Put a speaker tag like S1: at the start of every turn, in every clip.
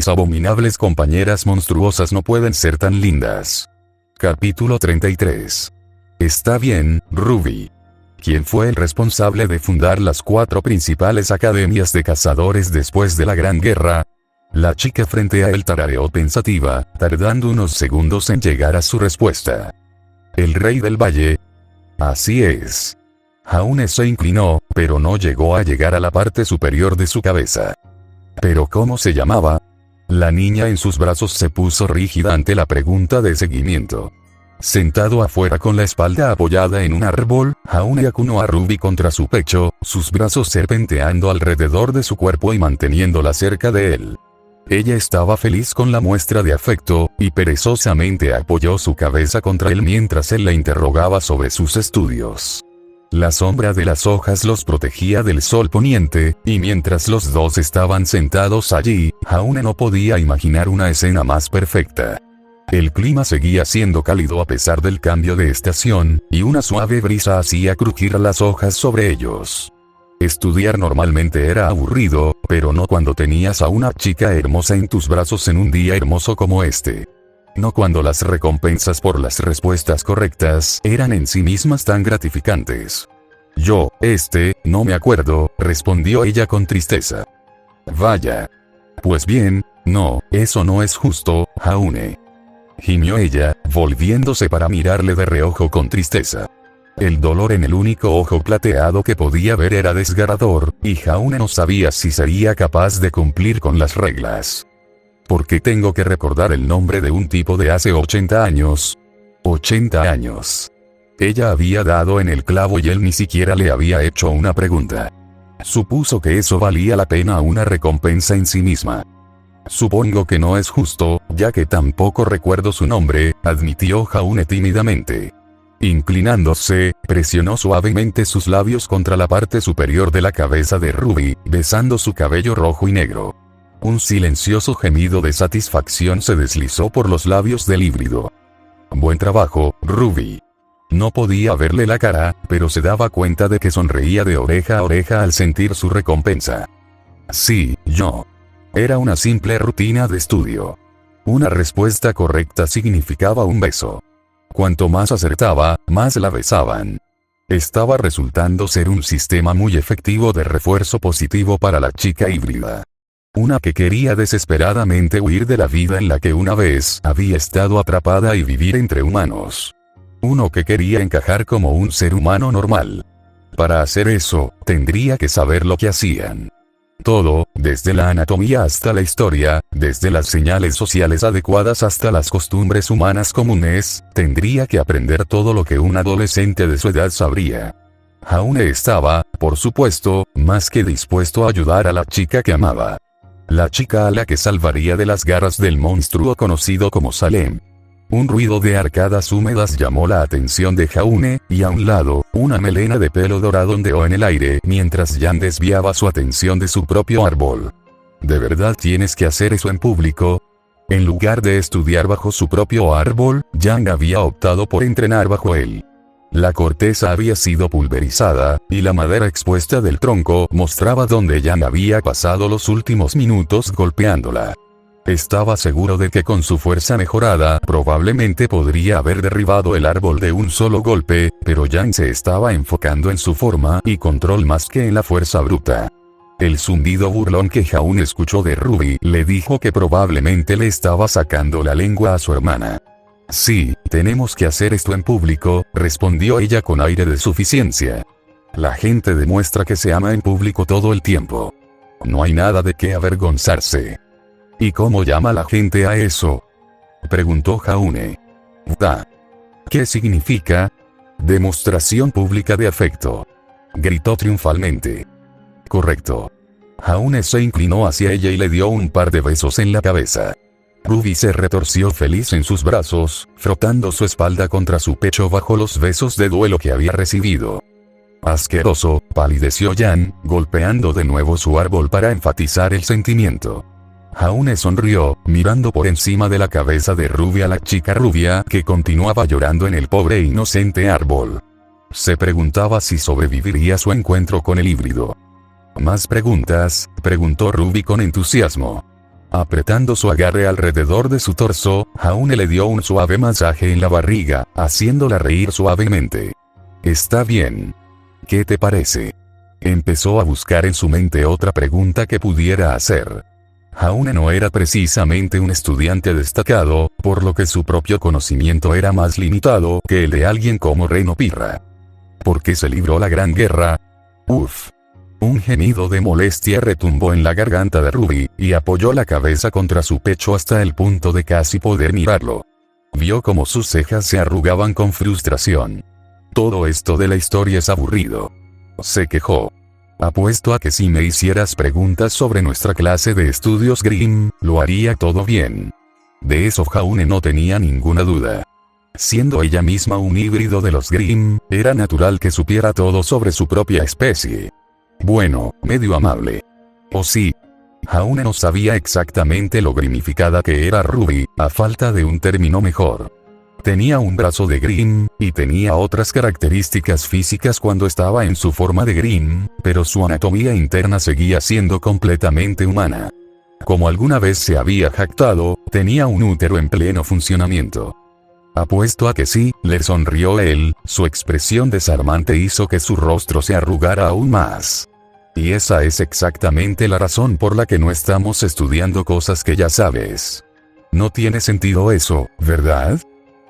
S1: mis abominables compañeras monstruosas no pueden ser tan lindas. Capítulo 33. Está bien, Ruby. ¿Quién fue el responsable de fundar las 4 principales academias de cazadores después de la Gran Guerra? La chica frente a él tarareó pensativa, tardando unos segundos en llegar a su respuesta. ¿El rey del valle? Así es. Jaune se inclinó, pero no llegó a llegar a la parte superior de su cabeza. ¿Pero cómo se llamaba? La niña en sus brazos se puso rígida ante la pregunta de seguimiento. Sentado afuera con la espalda apoyada en un árbol, Jaune acunó a Ruby contra su pecho, sus brazos serpenteando alrededor de su cuerpo y manteniéndola cerca de él. Ella estaba feliz con la muestra de afecto, y perezosamente apoyó su cabeza contra él mientras él la interrogaba sobre sus estudios. La sombra de las hojas los protegía del sol poniente, y mientras los dos estaban sentados allí, Jaune no podía imaginar una escena más perfecta. El clima seguía siendo cálido a pesar del cambio de estación, y una suave brisa hacía crujir las hojas sobre ellos. Estudiar normalmente era aburrido, pero no cuando tenías a una chica hermosa en tus brazos en un día hermoso como este. No cuando las recompensas por las respuestas correctas eran en sí mismas tan gratificantes. No me acuerdo, respondió ella con tristeza. Vaya. Pues bien, no, eso no es justo, Jaune. Gimió ella, volviéndose para mirarle de reojo con tristeza. El dolor en el único ojo plateado que podía ver era desgarrador, y Jaune no sabía si sería capaz de cumplir con las reglas. ¿Por qué tengo que recordar el nombre de un tipo de hace 80 años? 80 años. Ella había dado en el clavo y él ni siquiera le había hecho una pregunta. Supuso que eso valía la pena una recompensa en sí misma. Supongo que no es justo, ya que tampoco recuerdo su nombre, admitió Jaune tímidamente. Inclinándose, presionó suavemente sus labios contra la parte superior de la cabeza de Ruby, besando su cabello rojo y negro. Un silencioso gemido de satisfacción se deslizó por los labios del híbrido. Buen trabajo, Ruby. No podía verle la cara, pero se daba cuenta de que sonreía de oreja a oreja al sentir su recompensa. Sí, yo. Era una simple rutina de estudio. Una respuesta correcta significaba un beso. Cuanto más acertaba, más la besaban. Estaba resultando ser un sistema muy efectivo de refuerzo positivo para la chica híbrida. Una que quería desesperadamente huir de la vida en la que una vez había estado atrapada y vivir entre humanos. Uno que quería encajar como un ser humano normal. Para hacer eso, tendría que saber lo que hacían. Todo, desde la anatomía hasta la historia, desde las señales sociales adecuadas hasta las costumbres humanas comunes, tendría que aprender todo lo que un adolescente de su edad sabría. Jaune estaba, por supuesto, más que dispuesto a ayudar a la chica que amaba. La chica a la que salvaría de las garras del monstruo conocido como Salem. Un ruido de arcadas húmedas llamó la atención de Jaune, y a un lado, una melena de pelo dorado ondeó en el aire mientras Jan desviaba su atención de su propio árbol. ¿De verdad tienes que hacer eso en público? En lugar de estudiar bajo su propio árbol, Jan había optado por entrenar bajo él. La corteza había sido pulverizada, y la madera expuesta del tronco mostraba dónde Jan había pasado los últimos minutos golpeándola. Estaba seguro de que con su fuerza mejorada probablemente podría haber derribado el árbol de un solo golpe, pero Jan se estaba enfocando en su forma y control más que en la fuerza bruta. El zumbido burlón que Jaune escuchó de Ruby le dijo que probablemente le estaba sacando la lengua a su hermana. Sí, tenemos que hacer esto en público, respondió ella con aire de suficiencia. La gente demuestra que se ama en público todo el tiempo. No hay nada de qué avergonzarse. ¿Y cómo llama la gente a eso? Preguntó Jaune. ¿Qué significa? Demostración pública de afecto. Gritó triunfalmente. Correcto. Jaune se inclinó hacia ella y le dio un par de besos en la cabeza. Ruby se retorció feliz en sus brazos, frotando su espalda contra su pecho bajo los besos de duelo que había recibido. Asqueroso, palideció Jan, golpeando de nuevo su árbol para enfatizar el sentimiento. Jaune sonrió, mirando por encima de la cabeza de Ruby a la chica rubia que continuaba llorando en el pobre e inocente árbol. Se preguntaba si sobreviviría su encuentro con el híbrido. ¿Más preguntas?, preguntó Ruby con entusiasmo. Apretando su agarre alrededor de su torso, Jaune le dio un suave masaje en la barriga, haciéndola reír suavemente. Está bien. ¿Qué te parece? Empezó a buscar en su mente otra pregunta que pudiera hacer. Jaune no era precisamente un estudiante destacado, por lo que su propio conocimiento era más limitado que el de alguien como Reno Pirra. ¿Por qué se libró la gran guerra? Uf. Un gemido de molestia retumbó en la garganta de Ruby, y apoyó la cabeza contra su pecho hasta el punto de casi poder mirarlo. Vio cómo sus cejas se arrugaban con frustración. Todo esto de la historia es aburrido. Se quejó. Apuesto a que si me hicieras preguntas sobre nuestra clase de estudios Grimm, lo haría todo bien. De eso Jaune no tenía ninguna duda. Siendo ella misma un híbrido de los Grimm, era natural que supiera todo sobre su propia especie. Bueno, medio amable. ¿O sí? Jaune no sabía exactamente lo grimificada que era Ruby, a falta de un término mejor. Tenía un brazo de Grimm, y tenía otras características físicas cuando estaba en su forma de Grimm, pero su anatomía interna seguía siendo completamente humana. Como alguna vez se había jactado, tenía un útero en pleno funcionamiento. Apuesto a que sí, le sonrió él, su expresión desarmante hizo que su rostro se arrugara aún más. Y esa es exactamente la razón por la que no estamos estudiando cosas que ya sabes. No tiene sentido eso, ¿verdad?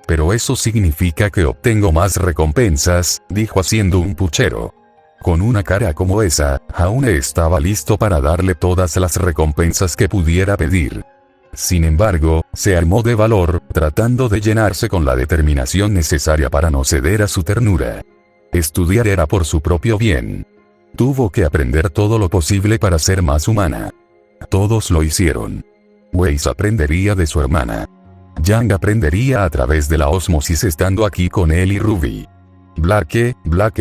S1: Pero eso significa que obtengo más recompensas, dijo haciendo un puchero. Con una cara como esa, Jaune estaba listo para darle todas las recompensas que pudiera pedir. Sin embargo, se armó de valor, tratando de llenarse con la determinación necesaria para no ceder a su ternura. Estudiar era por su propio bien. Tuvo que aprender todo lo posible para ser más humana. Todos lo hicieron. Weiss aprendería de su hermana. Yang aprendería a través de la ósmosis estando aquí con él y Ruby. Blake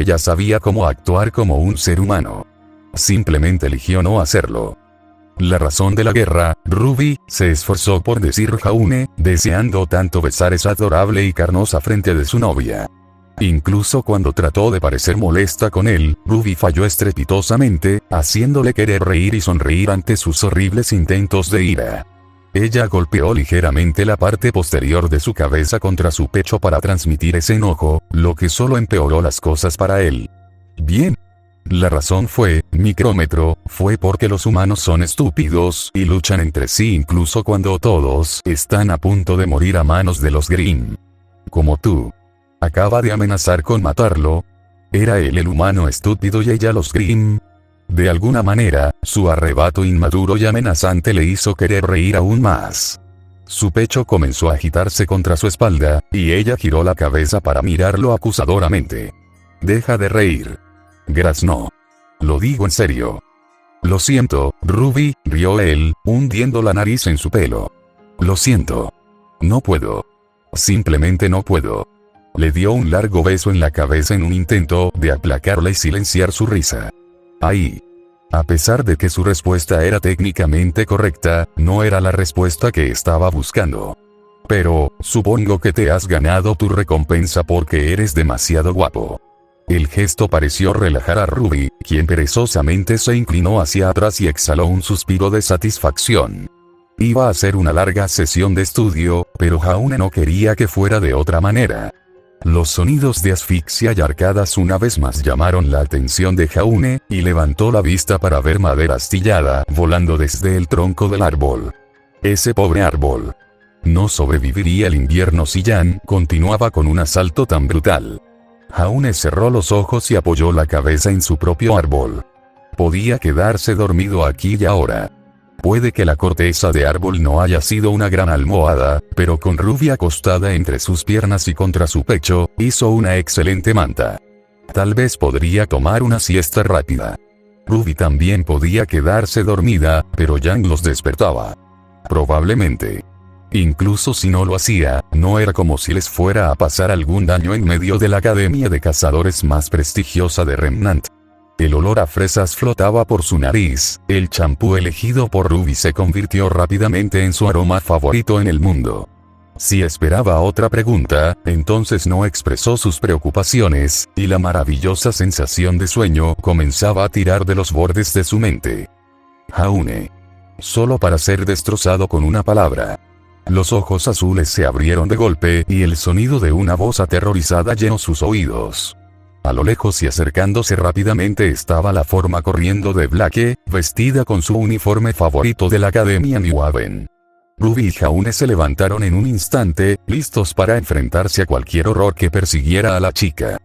S1: ya sabía cómo actuar como un ser humano. Simplemente eligió no hacerlo. La razón de la guerra, Ruby, se esforzó por decir Jaune, deseando tanto besar esa adorable y carnosa frente de su novia. Incluso cuando trató de parecer molesta con él, Ruby falló estrepitosamente, haciéndole querer reír y sonreír ante sus horribles intentos de ira. Ella golpeó ligeramente la parte posterior de su cabeza contra su pecho para transmitir ese enojo, lo que solo empeoró las cosas para él. Bien. La razón fue, micrómetro, fue porque los humanos son estúpidos y luchan entre sí incluso cuando todos están a punto de morir a manos de los Grimm. Como tú. Acaba de amenazar con matarlo. ¿Era él el humano estúpido y ella los Grimm? De alguna manera, su arrebato inmaduro y amenazante le hizo querer reír aún más. Su pecho comenzó a agitarse contra su espalda, y ella giró la cabeza para mirarlo acusadoramente. Deja de reír. Graznó. Lo digo en serio. Lo siento, Ruby, rió él, hundiendo la nariz en su pelo. Lo siento. No puedo. Simplemente no puedo. Le dio un largo beso en la cabeza en un intento de aplacarla y silenciar su risa. Ahí. A pesar de que su respuesta era técnicamente correcta, no era la respuesta que estaba buscando. Pero, supongo que te has ganado tu recompensa porque eres demasiado guapo. El gesto pareció relajar a Ruby, quien perezosamente se inclinó hacia atrás y exhaló un suspiro de satisfacción. Iba a ser una larga sesión de estudio, pero Jaune no quería que fuera de otra manera. Los sonidos de asfixia y arcadas una vez más llamaron la atención de Jaune, y levantó la vista para ver madera astillada volando desde el tronco del árbol. Ese pobre árbol. No sobreviviría el invierno si Jan continuaba con un asalto tan brutal. Jaune cerró los ojos y apoyó la cabeza en su propio árbol. Podía quedarse dormido aquí y ahora. Puede que la corteza de árbol no haya sido una gran almohada, pero con Ruby acostada entre sus piernas y contra su pecho, hizo una excelente manta. Tal vez podría tomar una siesta rápida. Ruby también podía quedarse dormida, pero Yang los despertaba. Probablemente. Incluso si no lo hacía, no era como si les fuera a pasar algún daño en medio de la academia de cazadores más prestigiosa de Remnant. El olor a fresas flotaba por su nariz, el champú elegido por Ruby se convirtió rápidamente en su aroma favorito en el mundo. Si esperaba otra pregunta, entonces no expresó sus preocupaciones, y la maravillosa sensación de sueño comenzaba a tirar de los bordes de su mente. Jaune. solo para ser destrozado con una palabra. Los ojos azules se abrieron de golpe y el sonido de una voz aterrorizada llenó sus oídos. A lo lejos y acercándose rápidamente estaba la forma corriendo de Blake, vestida con su uniforme favorito de la Academia New Haven. Ruby y Jaune se levantaron en un instante, listos para enfrentarse a cualquier horror que persiguiera a la chica.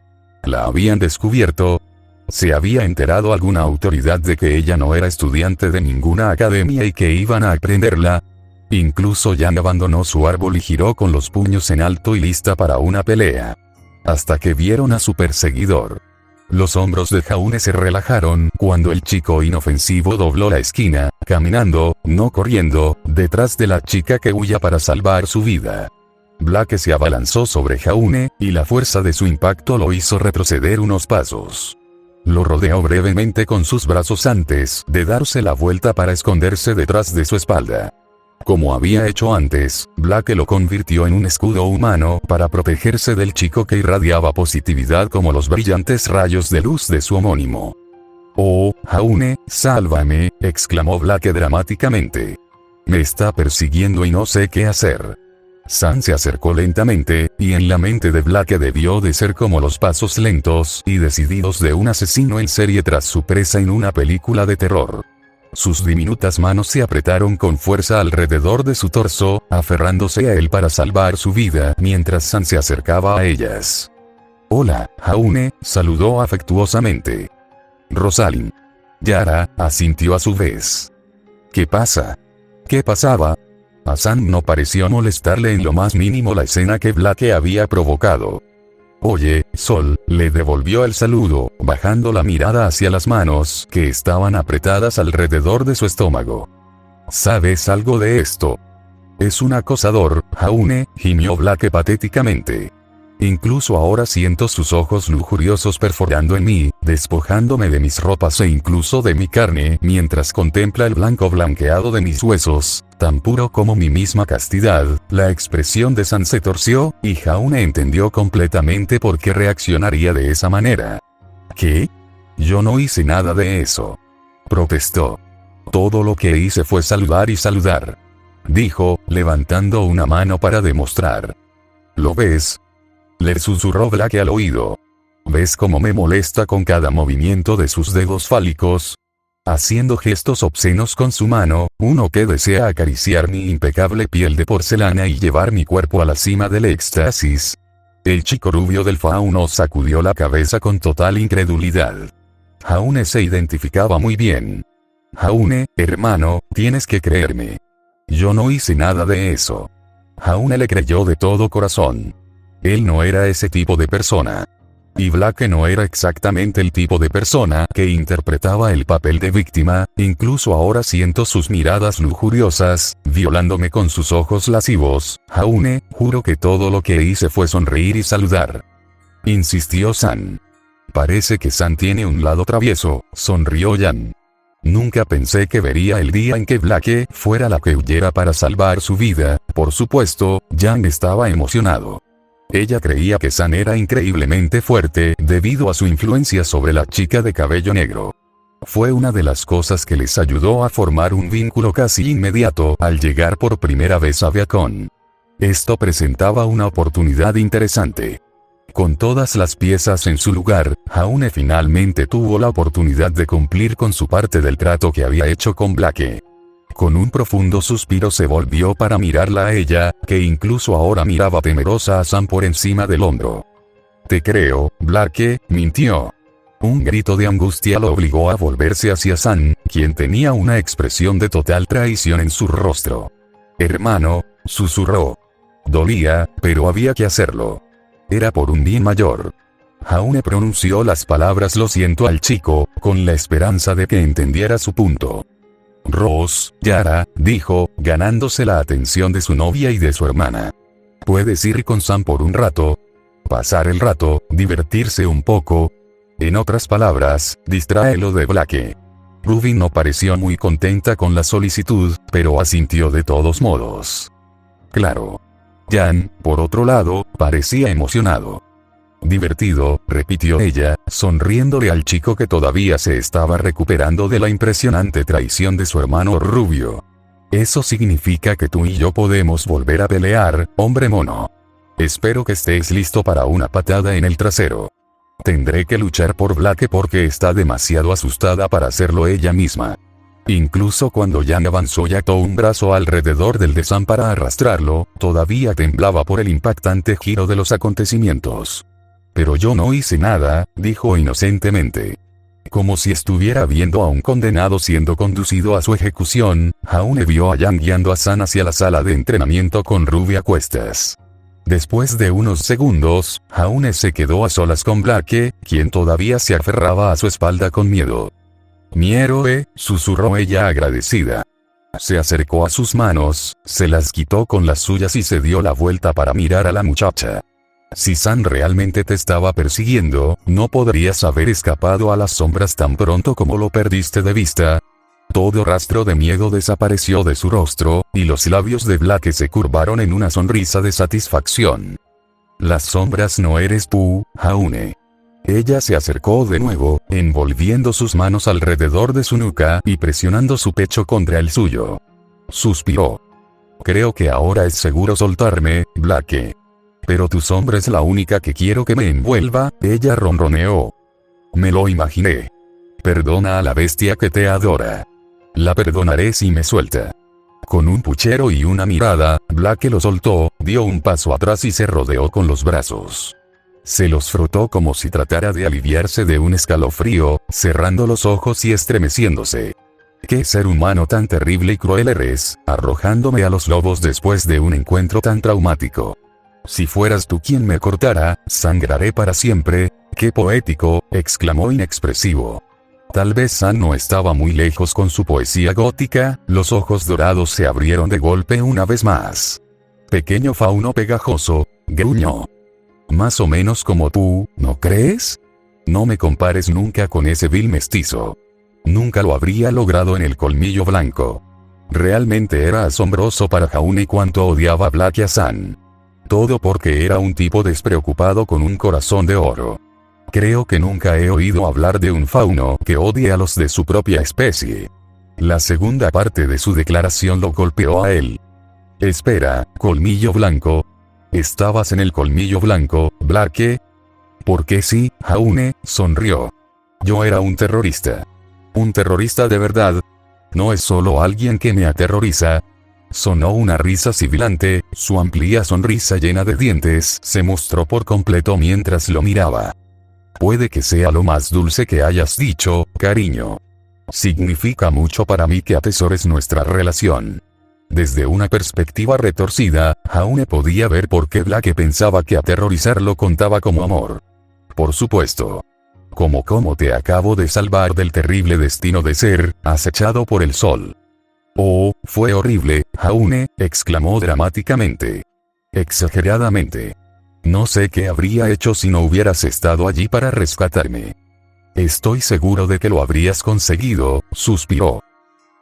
S1: ¿La habían descubierto? ¿Se había enterado alguna autoridad de que ella no era estudiante de ninguna academia y que iban a aprenderla? Incluso Jan abandonó su árbol y giró con los puños en alto y lista para una pelea. Hasta que vieron a su perseguidor. Los hombros de Jaune se relajaron cuando el chico inofensivo dobló la esquina, caminando, no corriendo, detrás de la chica que huía para salvar su vida. Blake se abalanzó sobre Jaune, y la fuerza de su impacto lo hizo retroceder unos pasos. Lo rodeó brevemente con sus brazos antes de darse la vuelta para esconderse detrás de su espalda. Como había hecho antes, Blake lo convirtió en un escudo humano para protegerse del chico que irradiaba positividad como los brillantes rayos de luz de su homónimo. «Oh, Jaune, sálvame», exclamó Blake dramáticamente. «Me está persiguiendo y no sé qué hacer». San se acercó lentamente, y en la mente de Blake debió de ser como los pasos lentos y decididos de un asesino en serie tras su presa en una película de terror. Sus diminutas manos se apretaron con fuerza alrededor de su torso, aferrándose a él para salvar su vida mientras San se acercaba a ellas. «Hola, Jaune», saludó afectuosamente. «Rosalind». Yara asintió a su vez. «¿Qué pasa?» ¿Qué pasaba? A Sam no pareció molestarle en lo más mínimo la escena que Blake había provocado. «Oye, Sol», le devolvió el saludo, bajando la mirada hacia las manos que estaban apretadas alrededor de su estómago. «¿Sabes algo de esto?» «Es un acosador, Jaune», gimió Blake patéticamente. «Incluso ahora siento sus ojos lujuriosos perforando en mí, despojándome de mis ropas e incluso de mi carne mientras contempla el blanco blanqueado de mis huesos, tan puro como mi misma castidad». La expresión de San se torció, y Jaune entendió completamente por qué reaccionaría de esa manera. «¿Qué? Yo no hice nada de eso», protestó. «Todo lo que hice fue saludar y saludar», dijo, levantando una mano para demostrar. «¿Lo ves?», le susurró Blake al oído. «¿Ves cómo me molesta con cada movimiento de sus dedos fálicos?» Haciendo gestos obscenos con su mano, uno que desea acariciar mi impecable piel de porcelana y llevar mi cuerpo a la cima del éxtasis. El chico rubio del fauno sacudió la cabeza con total incredulidad. Jaune se identificaba muy bien. «Jaune, hermano, tienes que creerme. Yo no hice nada de eso». Jaune le creyó de todo corazón. Él no era ese tipo de persona. Y Blake no era exactamente el tipo de persona que interpretaba el papel de víctima. Incluso ahora siento sus miradas lujuriosas, violándome con sus ojos lascivos. «Jaune, juro que todo lo que hice fue sonreír y saludar», insistió San. «Parece que San tiene un lado travieso», sonrió Jan. «Nunca pensé que vería el día en que Blake fuera la que huyera para salvar su vida». Por supuesto, Jan estaba emocionado. Ella creía que San era increíblemente fuerte debido a su influencia sobre la chica de cabello negro. Fue una de las cosas que les ayudó a formar un vínculo casi inmediato al llegar por primera vez a Beacon. Esto presentaba una oportunidad interesante. Con todas las piezas en su lugar, Jaune finalmente tuvo la oportunidad de cumplir con su parte del trato que había hecho con Blake. Con un profundo suspiro se volvió para mirarla a ella, que incluso ahora miraba temerosa a Sam por encima del hombro. «Te creo, Blake», mintió. Un grito de angustia lo obligó a volverse hacia Sam, quien tenía una expresión de total traición en su rostro. «Hermano», susurró. Dolía, pero había que hacerlo. Era por un bien mayor. Jaune pronunció las palabras «lo siento» al chico, con la esperanza de que entendiera su punto. «Ros, Yara», dijo, ganándose la atención de su novia y de su hermana. «¿Puedes ir con Sam por un rato? Pasar el rato, divertirse un poco. En otras palabras, distráelo de Blake». Ruby no pareció muy contenta con la solicitud, pero asintió de todos modos. Claro. Jan, por otro lado, parecía emocionado. Divertido, repitió ella, sonriéndole al chico que todavía se estaba recuperando de la impresionante traición de su hermano rubio. Eso significa que tú y yo podemos volver a pelear, hombre mono. Espero que estés listo para una patada en el trasero. Tendré que luchar por Blake porque está demasiado asustada para hacerlo ella misma. Incluso cuando Jan avanzó y ató un brazo alrededor del desán para arrastrarlo, todavía temblaba por el impactante giro de los acontecimientos. Pero yo no hice nada, dijo inocentemente. Como si estuviera viendo a un condenado siendo conducido a su ejecución, Jaune vio a Jan guiando a San hacia la sala de entrenamiento con Ruby a cuestas. Después de unos segundos, Jaune se quedó a solas con Blake, quien todavía se aferraba a su espalda con miedo. «Mi héroe», susurró ella agradecida. Se acercó a sus manos, se las quitó con las suyas y se dio la vuelta para mirar a la muchacha. Si San realmente te estaba persiguiendo, no podrías haber escapado a las sombras tan pronto como lo perdiste de vista. Todo rastro de miedo desapareció de su rostro, y los labios de Blake se curvaron en una sonrisa de satisfacción. Las sombras no eres tú, Jaune. Ella se acercó de nuevo, envolviendo sus manos alrededor de su nuca y presionando su pecho contra el suyo. Suspiró. Creo que ahora es seguro soltarme, Blake. Pero tu sombra es la única que quiero que me envuelva, ella ronroneó. Me lo imaginé. Perdona a la bestia que te adora. La perdonaré si me suelta. Con un puchero y una mirada, Blake lo soltó, dio un paso atrás y se rodeó con los brazos. Se los frotó como si tratara de aliviarse de un escalofrío, cerrando los ojos y estremeciéndose. ¿Qué ser humano tan terrible y cruel eres, arrojándome a los lobos después de un encuentro tan traumático? Si fueras tú quien me cortara, sangraré para siempre. ¡Qué poético!, exclamó inexpresivo. Tal vez San no estaba muy lejos con su poesía gótica, los ojos dorados se abrieron de golpe una vez más. Pequeño fauno pegajoso, gruñó. Más o menos como tú, ¿no crees? No me compares nunca con ese vil mestizo. Nunca lo habría logrado en el colmillo blanco. Realmente era asombroso para Jaune cuánto odiaba Blake a San. Todo porque era un tipo despreocupado con un corazón de oro. Creo que nunca he oído hablar de un fauno que odie a los de su propia especie. La segunda parte de su declaración lo golpeó a él. Espera, colmillo blanco. ¿Estabas en el colmillo blanco, Blake? Porque sí, Jaune, sonrió. Yo era un terrorista. Un terrorista de verdad. No es solo alguien que me aterroriza. Sonó una risa sibilante, su amplia sonrisa llena de dientes se mostró por completo mientras lo miraba. Puede que sea lo más dulce que hayas dicho, cariño. Significa mucho para mí que atesores nuestra relación. Desde una perspectiva retorcida, Jaune podía ver por qué Blake pensaba que aterrorizarlo contaba como amor. Por supuesto. Como te acabo de salvar del terrible destino de ser acechado por el sol. Oh, fue horrible, Jaune, exclamó dramáticamente. Exageradamente. No sé qué habría hecho si no hubieras estado allí para rescatarme. Estoy seguro de que lo habrías conseguido, suspiró.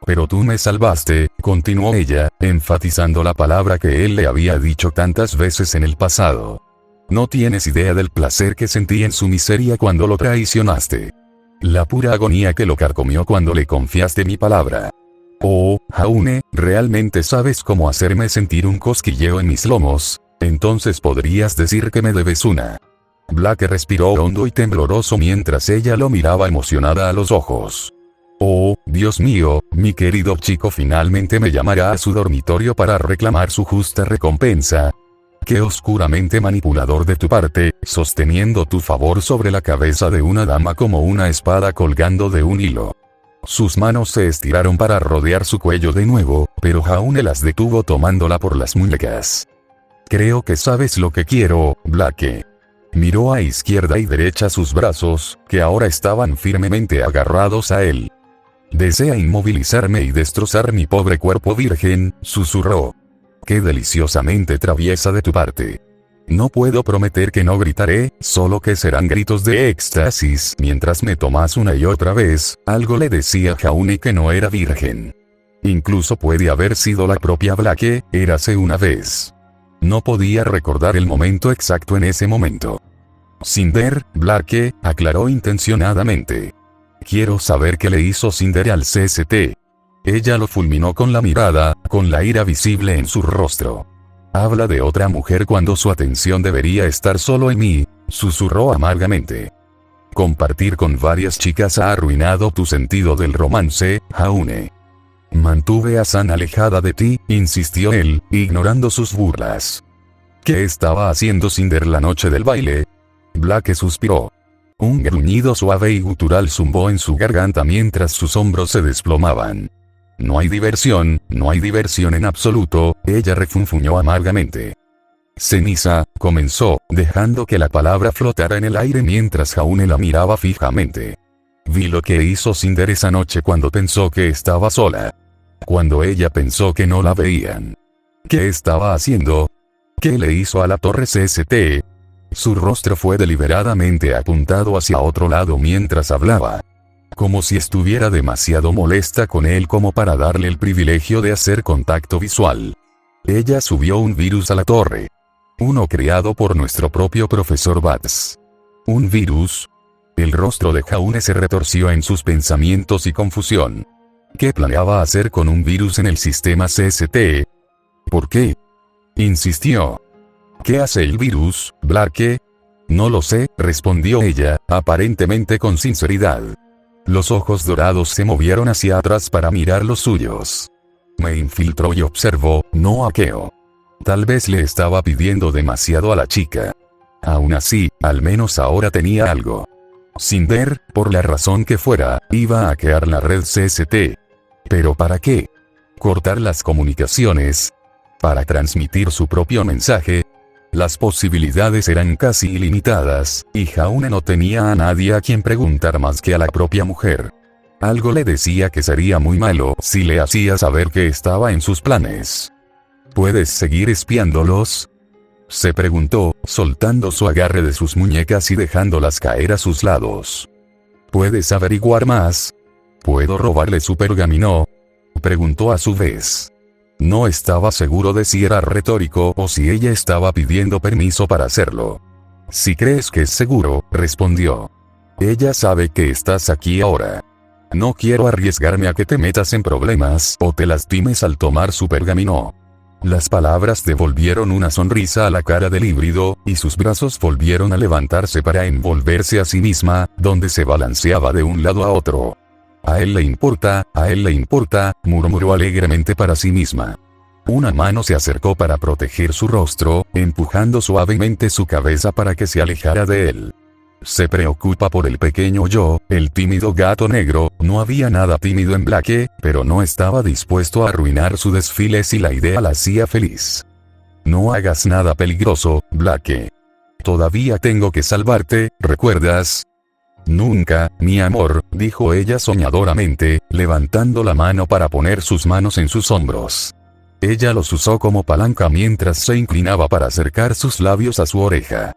S1: Pero tú me salvaste, continuó ella, enfatizando la palabra que él le había dicho tantas veces en el pasado. No tienes idea del placer que sentí en su miseria cuando lo traicionaste. La pura agonía que lo carcomió cuando le confiaste mi palabra. Oh, Jaune, ¿realmente sabes cómo hacerme sentir un cosquilleo en mis lomos? Entonces podrías decir que me debes una. Blake respiró hondo y tembloroso mientras ella lo miraba emocionada a los ojos. Oh, Dios mío, mi querido chico finalmente me llamará a su dormitorio para reclamar su justa recompensa. Qué oscuramente manipulador de tu parte, sosteniendo tu favor sobre la cabeza de una dama como una espada colgando de un hilo. Sus manos se estiraron para rodear su cuello de nuevo, pero Jaune las detuvo tomándola por las muñecas. Creo que sabes lo que quiero, Blake. Miró a izquierda y derecha sus brazos, que ahora estaban firmemente agarrados a él. Desea inmovilizarme y destrozar mi pobre cuerpo virgen, susurró. Qué deliciosamente traviesa de tu parte. No puedo prometer que no gritaré, solo que serán gritos de éxtasis mientras me tomas una y otra vez. Algo le decía Jaune que no era virgen. Incluso puede haber sido la propia Blake, érase una vez. No podía recordar el momento exacto en ese momento. Cinder, Blake, aclaró intencionadamente. Quiero saber qué le hizo Cinder al CST. Ella lo fulminó con la mirada, con la ira visible en su rostro. Habla de otra mujer cuando su atención debería estar solo en mí, susurró amargamente. Compartir con varias chicas ha arruinado tu sentido del romance, Jaune. Mantuve a San alejada de ti, insistió él, ignorando sus burlas. ¿Qué estaba haciendo Cinder la noche del baile? Blake suspiró. Un gruñido suave y gutural zumbó en su garganta mientras sus hombros se desplomaban. No hay diversión en absoluto, ella refunfuñó amargamente. Ceniza, comenzó, dejando que la palabra flotara en el aire mientras Jaune la miraba fijamente. Vi lo que hizo Cinder esa noche cuando pensó que estaba sola. Cuando ella pensó que no la veían. ¿Qué estaba haciendo? ¿Qué le hizo a la torre CST? Su rostro fue deliberadamente apuntado hacia otro lado mientras hablaba. Como si estuviera demasiado molesta con él como para darle el privilegio de hacer contacto visual. Ella subió un virus a la torre. Uno creado por nuestro propio profesor Bats. ¿Un virus? El rostro de Jaune se retorció en sus pensamientos y confusión. ¿Qué planeaba hacer con un virus en el sistema CST? ¿Por qué? Insistió. ¿Qué hace el virus, Blake? No lo sé, respondió ella, aparentemente con sinceridad. Los ojos dorados se movieron hacia atrás para mirar los suyos. Me infiltró y observó, no hackeo. Tal vez le estaba pidiendo demasiado a la chica. Aún así, al menos ahora tenía algo. Cinder, por la razón que fuera, iba a hackear la red CST. ¿Pero para qué? ¿Cortar las comunicaciones? ¿Para transmitir su propio mensaje? Las posibilidades eran casi ilimitadas, y Jaune no tenía a nadie a quien preguntar más que a la propia mujer. Algo le decía que sería muy malo si le hacía saber que estaba en sus planes. ¿Puedes seguir espiándolos? Se preguntó, soltando su agarre de sus muñecas y dejándolas caer a sus lados. ¿Puedes averiguar más? ¿Puedo robarle su pergamino? Preguntó a su vez. No estaba seguro de si era retórico o si ella estaba pidiendo permiso para hacerlo. Si crees que es seguro, respondió. Ella sabe que estás aquí ahora. No quiero arriesgarme a que te metas en problemas o te lastimes al tomar su pergamino. Las palabras devolvieron una sonrisa a la cara del híbrido, y sus brazos volvieron a levantarse para envolverse a sí misma, donde se balanceaba de un lado a otro. A él le importa, murmuró alegremente para sí misma. Una mano se acercó para proteger su rostro, empujando suavemente su cabeza para que se alejara de él. Se preocupa por el pequeño yo, el tímido gato negro. No había nada tímido en Blake, pero no estaba dispuesto a arruinar su desfile si la idea la hacía feliz. No hagas nada peligroso, Blake. Todavía tengo que salvarte, ¿recuerdas? Nunca, mi amor, dijo ella soñadoramente, levantando la mano para poner sus manos en sus hombros. Ella los usó como palanca mientras se inclinaba para acercar sus labios a su oreja.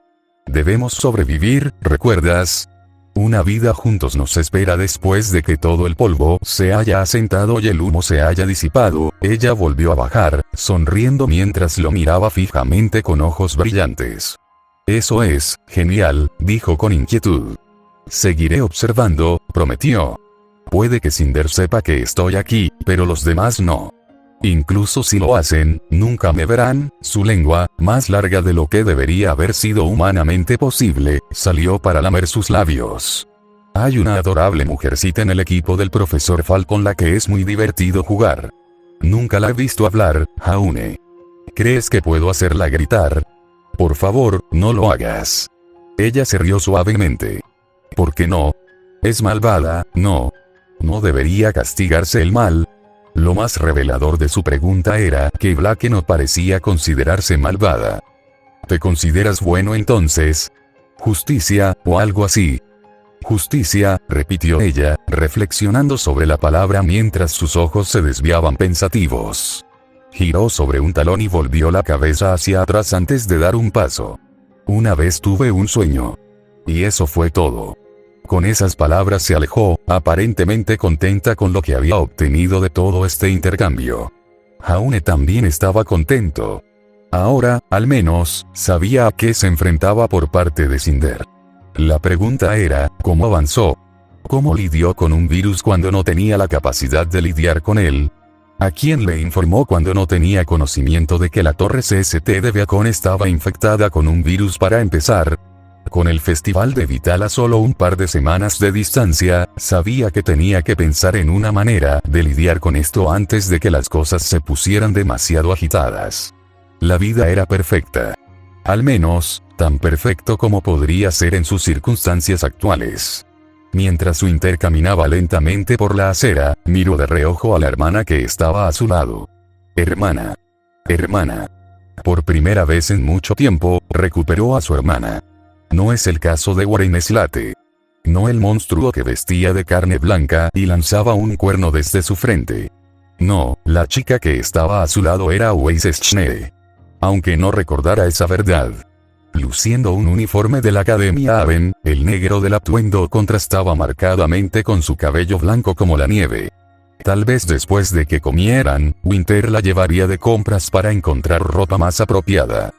S1: Debemos sobrevivir, ¿recuerdas? Una vida juntos nos espera después de que todo el polvo se haya asentado y el humo se haya disipado. Ella volvió a bajar, sonriendo mientras lo miraba fijamente con ojos brillantes. Eso es, genial, dijo con inquietud. Seguiré observando, prometió. Puede que Cinder sepa que estoy aquí, pero los demás no. Incluso si lo hacen, nunca me verán. Su lengua, más larga de lo que debería haber sido humanamente posible, salió para lamer sus labios. Hay una adorable mujercita en el equipo del profesor Fall con la que es muy divertido jugar. Nunca la he visto hablar, Jaune. ¿Crees que puedo hacerla gritar? Por favor, no lo hagas. Ella se rió suavemente. ¿Por qué no? Es malvada, ¿no? ¿No debería castigarse el mal? Lo más revelador de su pregunta era que Blake no parecía considerarse malvada. ¿Te consideras bueno entonces? ¿Justicia, o algo así? Justicia, repitió ella, reflexionando sobre la palabra mientras sus ojos se desviaban pensativos. Giró sobre un talón y volvió la cabeza hacia atrás antes de dar un paso. Una vez tuve un sueño. Y eso fue todo. Con esas palabras se alejó, aparentemente contenta con lo que había obtenido de todo este intercambio. Jaune también estaba contento. Ahora, al menos, sabía a qué se enfrentaba por parte de Cinder. La pregunta era, ¿cómo avanzó? ¿Cómo lidió con un virus cuando no tenía la capacidad de lidiar con él? ¿A quién le informó cuando no tenía conocimiento de que la torre CST de Beacon estaba infectada con un virus para empezar? Con el festival de Vital a solo un par de semanas de distancia, sabía que tenía que pensar en una manera de lidiar con esto antes de que las cosas se pusieran demasiado agitadas. La vida era perfecta. Al menos, tan perfecto como podría ser en sus circunstancias actuales. Mientras Winter caminaba lentamente por la acera, miró de reojo a la hermana que estaba a su lado. Hermana. Hermana. Por primera vez en mucho tiempo, recuperó a su hermana. No es el caso de Warren Slate. No el monstruo que vestía de carne blanca y lanzaba un cuerno desde su frente. No, la chica que estaba a su lado era Weiss Schnee. Aunque no recordara esa verdad. Luciendo un uniforme de la Academia Aven, el negro del atuendo contrastaba marcadamente con su cabello blanco como la nieve. Tal vez después de que comieran, Winter la llevaría de compras para encontrar ropa más apropiada.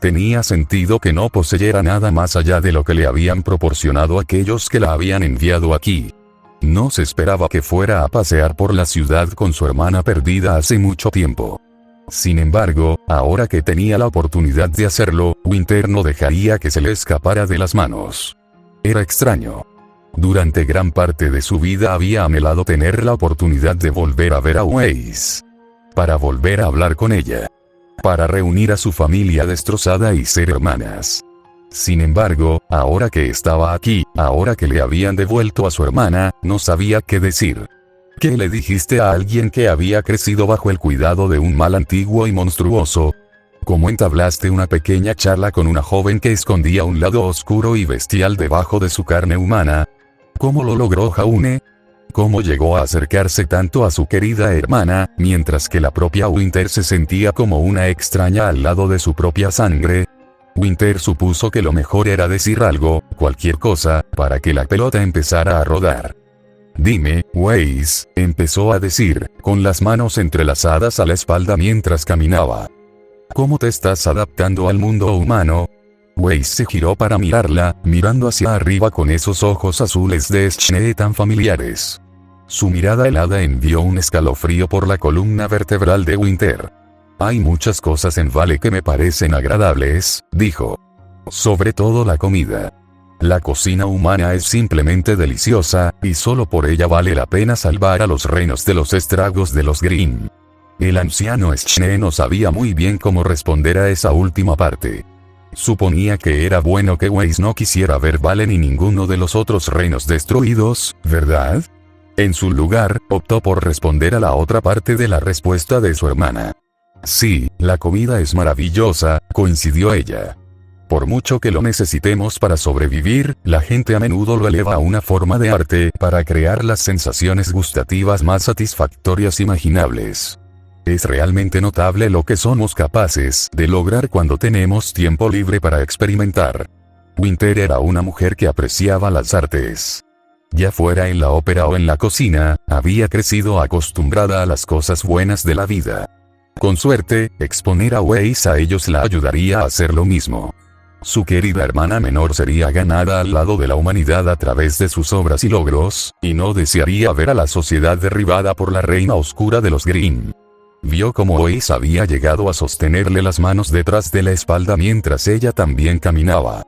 S1: Tenía sentido que no poseyera nada más allá de lo que le habían proporcionado aquellos que la habían enviado aquí. No se esperaba que fuera a pasear por la ciudad con su hermana perdida hace mucho tiempo. Sin embargo, ahora que tenía la oportunidad de hacerlo, Winter no dejaría que se le escapara de las manos. Era extraño. Durante gran parte de su vida había anhelado tener la oportunidad de volver a ver a Weiss. Para volver a hablar con ella. Para reunir a su familia destrozada y ser hermanas. Sin embargo, ahora que estaba aquí, ahora que le habían devuelto a su hermana, no sabía qué decir. ¿Qué le dijiste a alguien que había crecido bajo el cuidado de un mal antiguo y monstruoso? ¿Cómo entablaste una pequeña charla con una joven que escondía un lado oscuro y bestial debajo de su carne humana? ¿Cómo lo logró Jaune? ¿Cómo llegó a acercarse tanto a su querida hermana, mientras que la propia Winter se sentía como una extraña al lado de su propia sangre? Winter supuso que lo mejor era decir algo, cualquier cosa, para que la pelota empezara a rodar. Dime, Weiss, empezó a decir, con las manos entrelazadas a la espalda mientras caminaba. ¿Cómo te estás adaptando al mundo humano? Weiss se giró para mirarla, mirando hacia arriba con esos ojos azules de Schnee tan familiares. Su mirada helada envió un escalofrío por la columna vertebral de Winter. Hay muchas cosas en Vale que me parecen agradables, dijo. Sobre todo la comida. La cocina humana es simplemente deliciosa, y solo por ella vale la pena salvar a los reinos de los estragos de los Green. El anciano Schnee no sabía muy bien cómo responder a esa última parte. Suponía que era bueno que Weiss no quisiera ver Vale ni ninguno de los otros reinos destruidos, ¿verdad? En su lugar, optó por responder a la otra parte de la respuesta de su hermana. Sí, la comida es maravillosa, coincidió ella. Por mucho que lo necesitemos para sobrevivir, la gente a menudo lo eleva a una forma de arte para crear las sensaciones gustativas más satisfactorias imaginables. Es realmente notable lo que somos capaces de lograr cuando tenemos tiempo libre para experimentar. Winter era una mujer que apreciaba las artes. Ya fuera en la ópera o en la cocina, había crecido acostumbrada a las cosas buenas de la vida. Con suerte, exponer a Weiss a ellos la ayudaría a hacer lo mismo. Su querida hermana menor sería ganada al lado de la humanidad a través de sus obras y logros, y no desearía ver a la sociedad derribada por la reina oscura de los Green. Vio cómo Weiss había llegado a sostenerle las manos detrás de la espalda mientras ella también caminaba.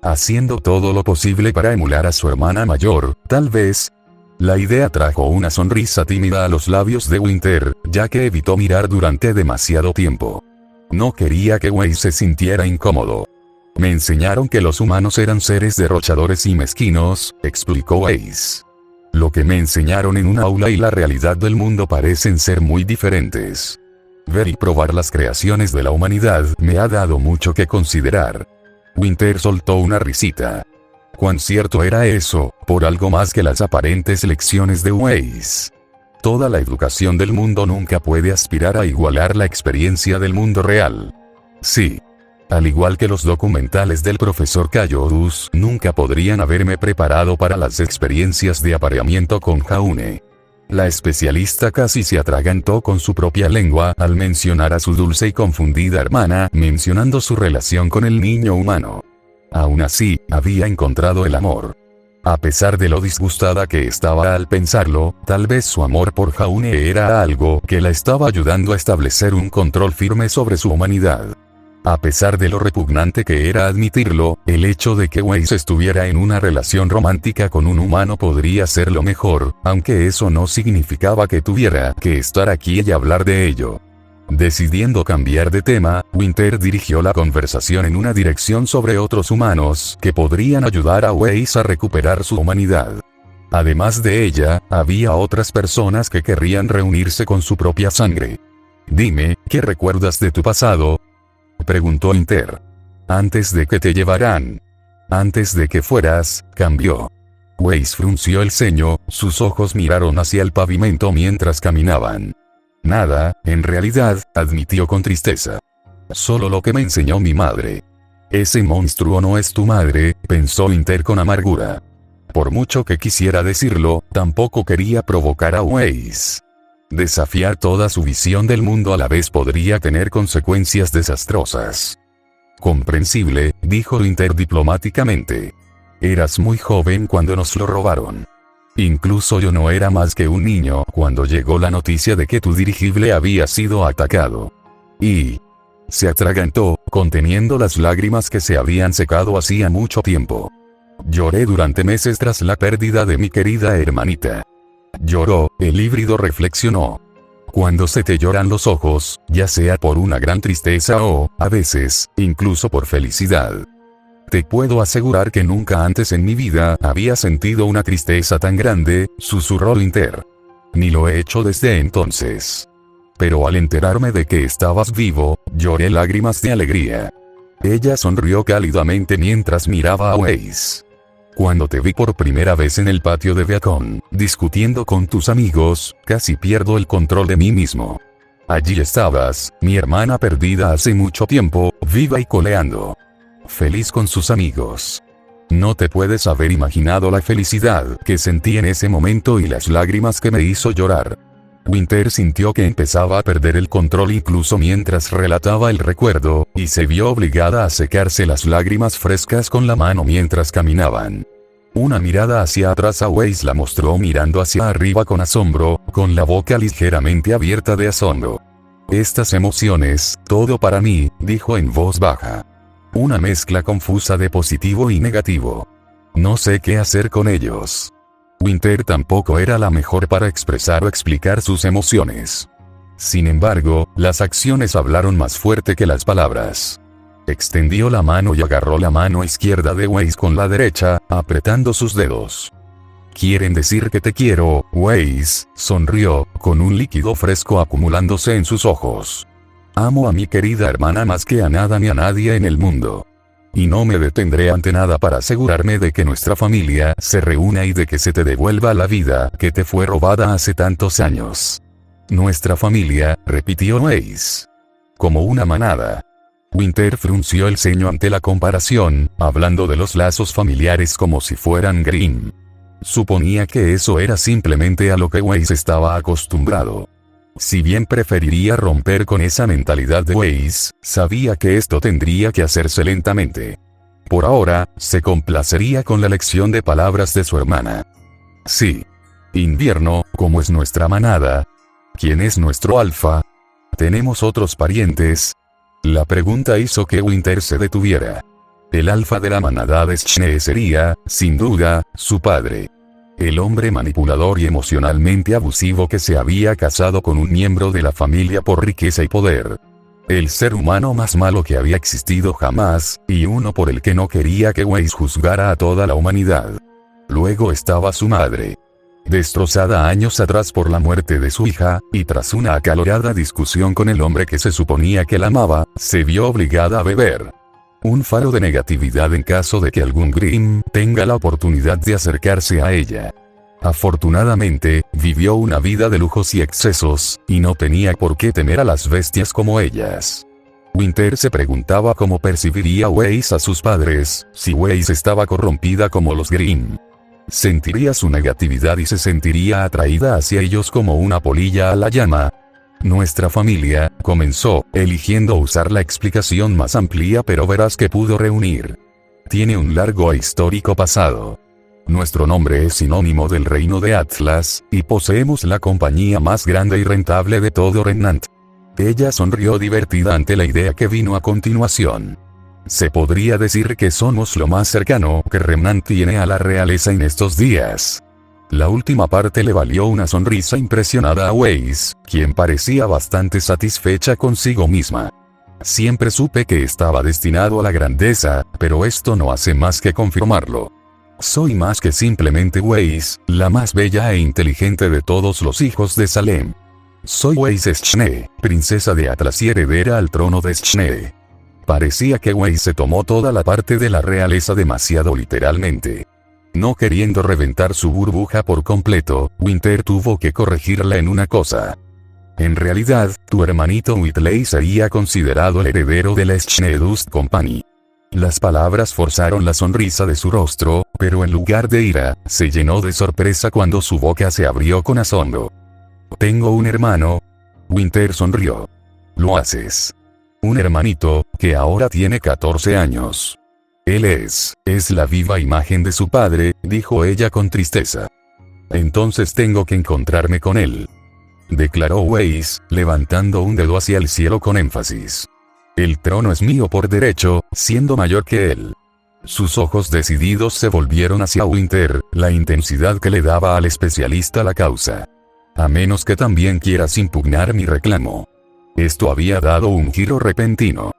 S1: Haciendo todo lo posible para emular a su hermana mayor, tal vez. La idea trajo una sonrisa tímida a los labios de Winter, ya que evitó mirar durante demasiado tiempo. No quería que Weiss se sintiera incómodo. Me enseñaron que los humanos eran seres derrochadores y mezquinos, explicó Weiss. Lo que me enseñaron en un aula y la realidad del mundo parecen ser muy diferentes. Ver y probar las creaciones de la humanidad me ha dado mucho que considerar. Winter soltó una risita. Cuán cierto era eso, por algo más que las aparentes lecciones de Weiss. Toda la educación del mundo nunca puede aspirar a igualar la experiencia del mundo real. Sí. Al igual que los documentales del profesor Cayodus, nunca podrían haberme preparado para las experiencias de apareamiento con Jaune. La especialista casi se atragantó con su propia lengua al mencionar a su dulce y confundida hermana, mencionando su relación con el niño humano. Aún así, había encontrado el amor. A pesar de lo disgustada que estaba al pensarlo, tal vez su amor por Jaune era algo que la estaba ayudando a establecer un control firme sobre su humanidad. A pesar de lo repugnante que era admitirlo, el hecho de que Weiss estuviera en una relación romántica con un humano podría ser lo mejor, aunque eso no significaba que tuviera que estar aquí y hablar de ello. Decidiendo cambiar de tema, Winter dirigió la conversación en una dirección sobre otros humanos que podrían ayudar a Weiss a recuperar su humanidad. Además de ella, había otras personas que querrían reunirse con su propia sangre. «Dime, ¿qué recuerdas de tu pasado?», preguntó Winter. «Antes de que te llevaran. Antes de que fueras», cambió. Weiss frunció el ceño, sus ojos miraron hacia el pavimento mientras caminaban. «Nada, en realidad», admitió con tristeza. «Solo lo que me enseñó mi madre». «Ese monstruo no es tu madre», pensó Winter con amargura. Por mucho que quisiera decirlo, tampoco quería provocar a Weiss. Desafiar toda su visión del mundo a la vez podría tener consecuencias desastrosas. «Comprensible», dijo Winter diplomáticamente. «Eras muy joven cuando nos lo robaron. Incluso yo no era más que un niño cuando llegó la noticia de que tu dirigible había sido atacado». Y se atragantó, conteniendo las lágrimas que se habían secado hacía mucho tiempo. «Lloré durante meses tras la pérdida de mi querida hermanita». Lloró, el híbrido reflexionó. Cuando se te lloran los ojos, ya sea por una gran tristeza o, a veces, incluso por felicidad. Te puedo asegurar que nunca antes en mi vida había sentido una tristeza tan grande, susurró Winter. Ni lo he hecho desde entonces. Pero al enterarme de que estabas vivo, lloré lágrimas de alegría. Ella sonrió cálidamente mientras miraba a Weiss. Cuando te vi por primera vez en el patio de Beacon, discutiendo con tus amigos, casi pierdo el control de mí mismo. Allí estabas, mi hermana perdida hace mucho tiempo, viva y coleando. Feliz con sus amigos. No te puedes haber imaginado la felicidad que sentí en ese momento y las lágrimas que me hizo llorar. Winter sintió que empezaba a perder el control incluso mientras relataba el recuerdo, y se vio obligada a secarse las lágrimas frescas con la mano mientras caminaban. Una mirada hacia atrás a Weiss la mostró mirando hacia arriba con asombro, con la boca ligeramente abierta de asombro. «Estas emociones, todo para mí», dijo en voz baja. Una mezcla confusa de positivo y negativo. «No sé qué hacer con ellos». Winter tampoco era la mejor para expresar o explicar sus emociones. Sin embargo, las acciones hablaron más fuerte que las palabras. Extendió la mano y agarró la mano izquierda de Weiss con la derecha, apretando sus dedos. «Quieren decir que te quiero, Weiss», sonrió, con un líquido fresco acumulándose en sus ojos. «Amo a mi querida hermana más que a nada ni a nadie en el mundo. Y no me detendré ante nada para asegurarme de que nuestra familia se reúna y de que se te devuelva la vida que te fue robada hace tantos años». «Nuestra familia», repitió Weiss. «Como una manada». Winter frunció el ceño ante la comparación, hablando de los lazos familiares como si fueran Grimm. Suponía que eso era simplemente a lo que Weiss estaba acostumbrado. Si bien preferiría romper con esa mentalidad de Weiss, sabía que esto tendría que hacerse lentamente. Por ahora, se complacería con la lección de palabras de su hermana. «Sí. Invierno, ¿cómo es nuestra manada? ¿Quién es nuestro alfa? ¿Tenemos otros parientes?». La pregunta hizo que Winter se detuviera. El alfa de la manada de Schnee sería, sin duda, su padre. El hombre manipulador y emocionalmente abusivo que se había casado con un miembro de la familia por riqueza y poder. El ser humano más malo que había existido jamás, y uno por el que no quería que Weiss juzgara a toda la humanidad. Luego estaba su madre. Destrozada años atrás por la muerte de su hija, y tras una acalorada discusión con el hombre que se suponía que la amaba, se vio obligada a beber. Un faro de negatividad en caso de que algún Grimm tenga la oportunidad de acercarse a ella. Afortunadamente, vivió una vida de lujos y excesos, y no tenía por qué temer a las bestias como ellas. Winter se preguntaba cómo percibiría Weiss a sus padres, si Weiss estaba corrompida como los Grimm. Sentiría su negatividad y se sentiría atraída hacia ellos como una polilla a la llama. «Nuestra familia», comenzó, eligiendo usar la explicación más amplia pero veraz que pudo reunir. tiene un largo e histórico pasado. Nuestro nombre es sinónimo del reino de Atlas, y poseemos la compañía más grande y rentable de todo Remnant. Ella sonrió divertida ante la idea que vino a continuación. Se podría decir que somos lo más cercano que Remnant tiene a la realeza en estos días. La última parte le valió una sonrisa impresionada a Weiss, quien parecía bastante satisfecha consigo misma. Siempre supe que estaba destinado a la grandeza, pero esto no hace más que confirmarlo. Soy más que simplemente Weiss, la más bella e inteligente de todos los hijos de Salem. Soy Weiss Schne, princesa de Atlas y heredera al trono de Schne. Parecía que Weiss se tomó toda la parte de la realeza demasiado literalmente. No queriendo reventar su burbuja por completo, Winter tuvo que corregirla en una cosa. En realidad, tu hermanito Whitley sería considerado el heredero de la Schne Dust Company. Las palabras forzaron la sonrisa de su rostro, pero en lugar de ira, se llenó de sorpresa cuando su boca se abrió con asombro. «Tengo un hermano». Winter sonrió. «Lo haces. Un hermanito, que ahora tiene 14 años. Él es la viva imagen de su padre», dijo ella con tristeza. «Entonces tengo que encontrarme con él», declaró Weiss, levantando un dedo hacia el cielo con énfasis. «El trono es mío por derecho, siendo mayor que él». Sus ojos decididos se volvieron hacia Winter, la intensidad que le daba al especialista la causa. «A menos que también quieras impugnar mi reclamo». Esto había dado un giro repentino.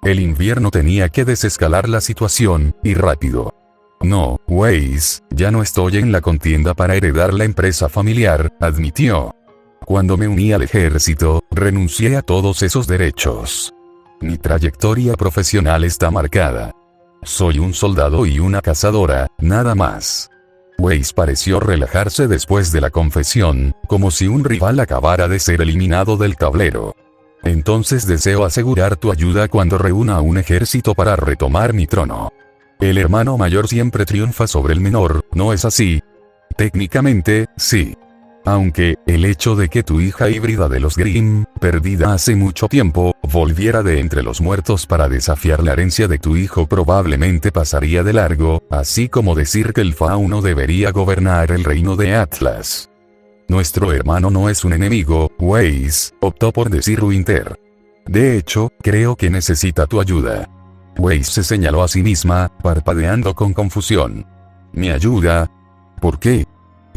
S1: El invierno tenía que desescalar la situación, y rápido. «No, Weiss, ya no estoy en la contienda para heredar la empresa familiar», admitió. «Cuando me uní al ejército, renuncié a todos esos derechos. Mi trayectoria profesional está marcada. Soy un soldado y una cazadora, nada más». Weiss pareció relajarse después de la confesión, como si un rival acabara de ser eliminado del tablero. «Entonces deseo asegurar tu ayuda cuando reúna a un ejército para retomar mi trono. El hermano mayor siempre triunfa sobre el menor, ¿no es así?» «Técnicamente, sí. Aunque, el hecho de que tu hija híbrida de los Grimm, perdida hace mucho tiempo, volviera de entre los muertos para desafiar la herencia de tu hijo probablemente pasaría de largo, así como decir que el fauno debería gobernar el reino de Atlas». «Nuestro hermano no es un enemigo, Weiss», optó por decir Winter. «De hecho, creo que necesita tu ayuda». Weiss se señaló a sí misma, parpadeando con confusión. «¿Mi ayuda? ¿Por qué?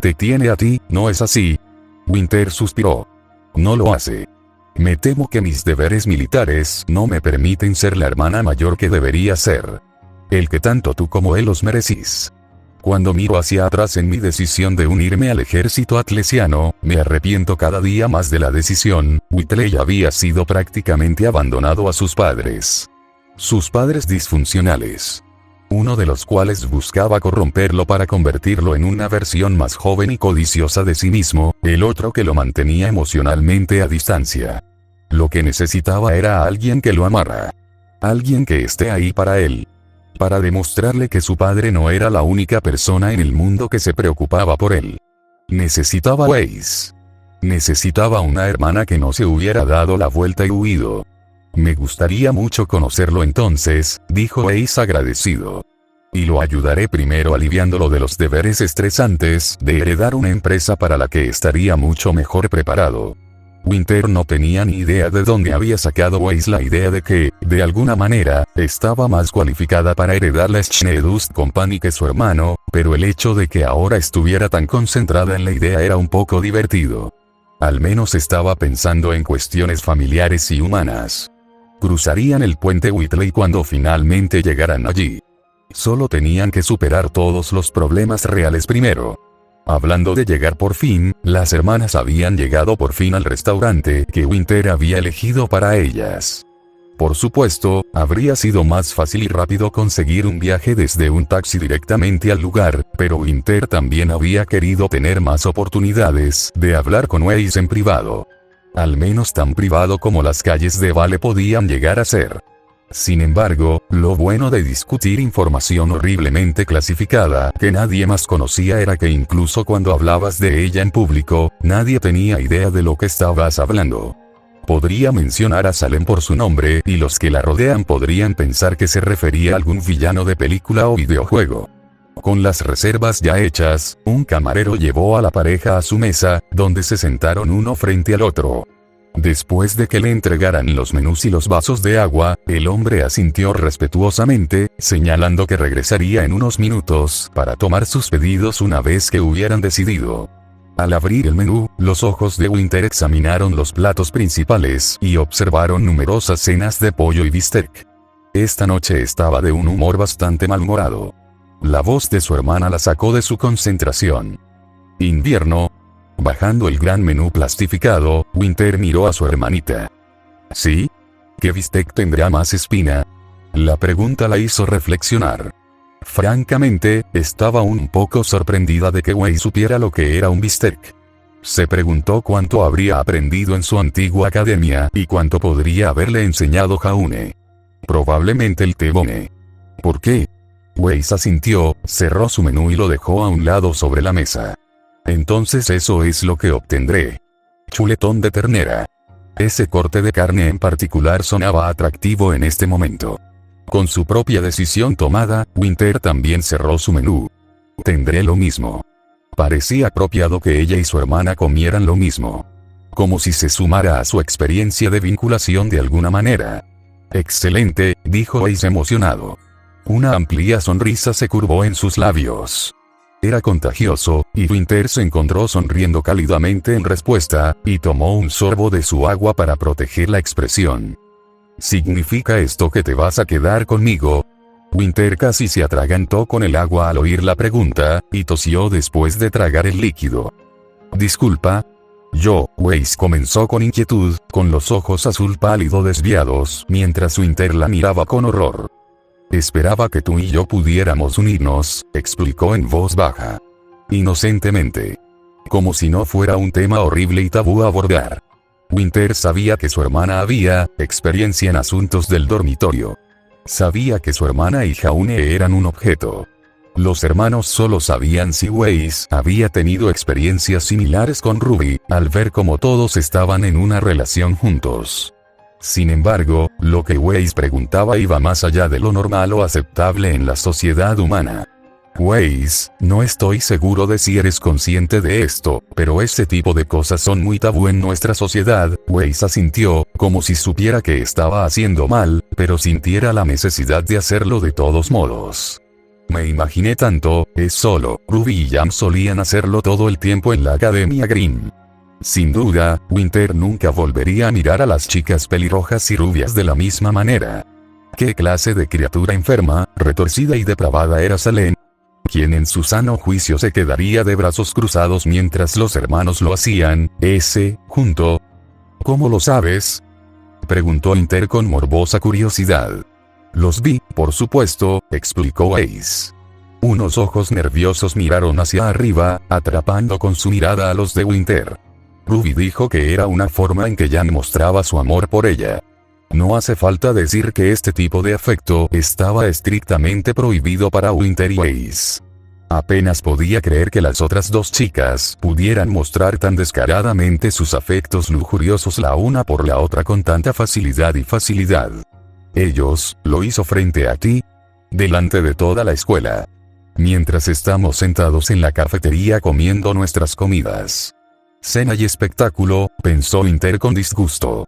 S1: Te tiene a ti, ¿no es así?» Winter suspiró. «No lo hace. Me temo que mis deberes militares no me permiten ser la hermana mayor que debería ser. El que tanto tú como él os merecís. Cuando miro hacia atrás en mi decisión de unirme al ejército atlesiano, me arrepiento cada día más de la decisión». Whitley había sido prácticamente abandonado a sus padres. Sus padres disfuncionales. Uno de los cuales buscaba corromperlo para convertirlo en una versión más joven y codiciosa de sí mismo, el otro que lo mantenía emocionalmente a distancia. Lo que necesitaba era a alguien que lo amara. Alguien que esté ahí para él. Para demostrarle que su padre no era la única persona en el mundo que se preocupaba por él. Necesitaba Weiss. Necesitaba una hermana que no se hubiera dado la vuelta y huido. «Me gustaría mucho conocerlo entonces», dijo Weiss agradecido. «Y lo ayudaré primero aliviándolo de los deberes estresantes de heredar una empresa para la que estaría mucho mejor preparado». Winter no tenía ni idea de dónde había sacado Weiss la idea de que, de alguna manera, estaba más cualificada para heredar la Schne Dust Company que su hermano, pero el hecho de que ahora estuviera tan concentrada en la idea era un poco divertido. Al menos estaba pensando en cuestiones familiares y humanas. Cruzarían el puente Whitley cuando finalmente llegaran allí. Solo tenían que superar todos los problemas reales primero. Hablando de llegar por fin, las hermanas habían llegado por fin al restaurante que Winter había elegido para ellas. Por supuesto, habría sido más fácil y rápido conseguir un viaje desde un taxi directamente al lugar, pero Winter también había querido tener más oportunidades de hablar con Weiss en privado. Al menos tan privado como las calles de Vale podían llegar a ser. Sin embargo, lo bueno de discutir información horriblemente clasificada que nadie más conocía era que incluso cuando hablabas de ella en público, nadie tenía idea de lo que estabas hablando. Podría mencionar a Salem por su nombre y los que la rodean podrían pensar que se refería a algún villano de película o videojuego. Con las reservas ya hechas, un camarero llevó a la pareja a su mesa, donde se sentaron uno frente al otro. Después de que le entregaran los menús y los vasos de agua, el hombre asintió respetuosamente, señalando que regresaría en unos minutos para tomar sus pedidos una vez que hubieran decidido. Al abrir el menú, los ojos de Winter examinaron los platos principales y observaron numerosas cenas de pollo y bistec. Esta noche estaba de un humor bastante malhumorado. La voz de su hermana la sacó de su concentración. Invierno. Bajando el gran menú plastificado, Winter miró a su hermanita. ¿Sí? ¿Qué bistec tendrá más espina? La pregunta la hizo reflexionar. Francamente, estaba un poco sorprendida de que Wei supiera lo que era un bistec. Se preguntó cuánto habría aprendido en su antigua academia y cuánto podría haberle enseñado Jaune. Probablemente el tebone. ¿Por qué? Wei asintió, cerró su menú y lo dejó a un lado sobre la mesa. Entonces eso es lo que obtendré. Chuletón de ternera. Ese corte de carne en particular sonaba atractivo en este momento. Con su propia decisión tomada, Winter también cerró su menú. Tendré lo mismo. Parecía apropiado que ella y su hermana comieran lo mismo. Como si se sumara a su experiencia de vinculación de alguna manera. Excelente, dijo Ace emocionado. Una amplia sonrisa se curvó en sus labios. Era contagioso, y Winter se encontró sonriendo cálidamente en respuesta, y tomó un sorbo de su agua para proteger la expresión. ¿Significa esto que te vas a quedar conmigo? Winter casi se atragantó con el agua al oír la pregunta, y tosió después de tragar el líquido. Disculpa. Weiss comenzó con inquietud, con los ojos azul pálido desviados, mientras Winter la miraba con horror. Esperaba que tú y yo pudiéramos unirnos, explicó en voz baja. Inocentemente. Como si no fuera un tema horrible y tabú a abordar. Winter sabía que su hermana había experiencia en asuntos del dormitorio. Sabía que su hermana y Jaune eran un objeto. Los hermanos solo sabían si Weiss había tenido experiencias similares con Ruby, al ver cómo todos estaban en una relación juntos. Sin embargo, lo que Weiss preguntaba iba más allá de lo normal o aceptable en la sociedad humana. Weiss, no estoy seguro de si eres consciente de esto, pero ese tipo de cosas son muy tabú en nuestra sociedad. Weiss asintió, como si supiera que estaba haciendo mal, pero sintiera la necesidad de hacerlo de todos modos. Me imaginé tanto, es solo, Ruby y Jam solían hacerlo todo el tiempo en la Academia Grimm. Sin duda, Winter nunca volvería a mirar a las chicas pelirrojas y rubias de la misma manera. ¿Qué clase de criatura enferma, retorcida y depravada era Salem? ¿Quién en su sano juicio se quedaría de brazos cruzados mientras los hermanos lo hacían, junto? ¿Cómo lo sabes? Preguntó Winter con morbosa curiosidad. Los vi, por supuesto, explicó Ace. Unos ojos nerviosos miraron hacia arriba, atrapando con su mirada a los de Winter. Ruby dijo que era una forma en que Jan mostraba su amor por ella. No hace falta decir que este tipo de afecto estaba estrictamente prohibido para Winter y Ace. Apenas podía creer que las otras dos chicas pudieran mostrar tan descaradamente sus afectos lujuriosos la una por la otra con tanta facilidad. Ellos, lo hizo frente a ti, delante de toda la escuela. Mientras estamos sentados en la cafetería comiendo nuestras comidas. Cena y espectáculo, pensó Winter con disgusto.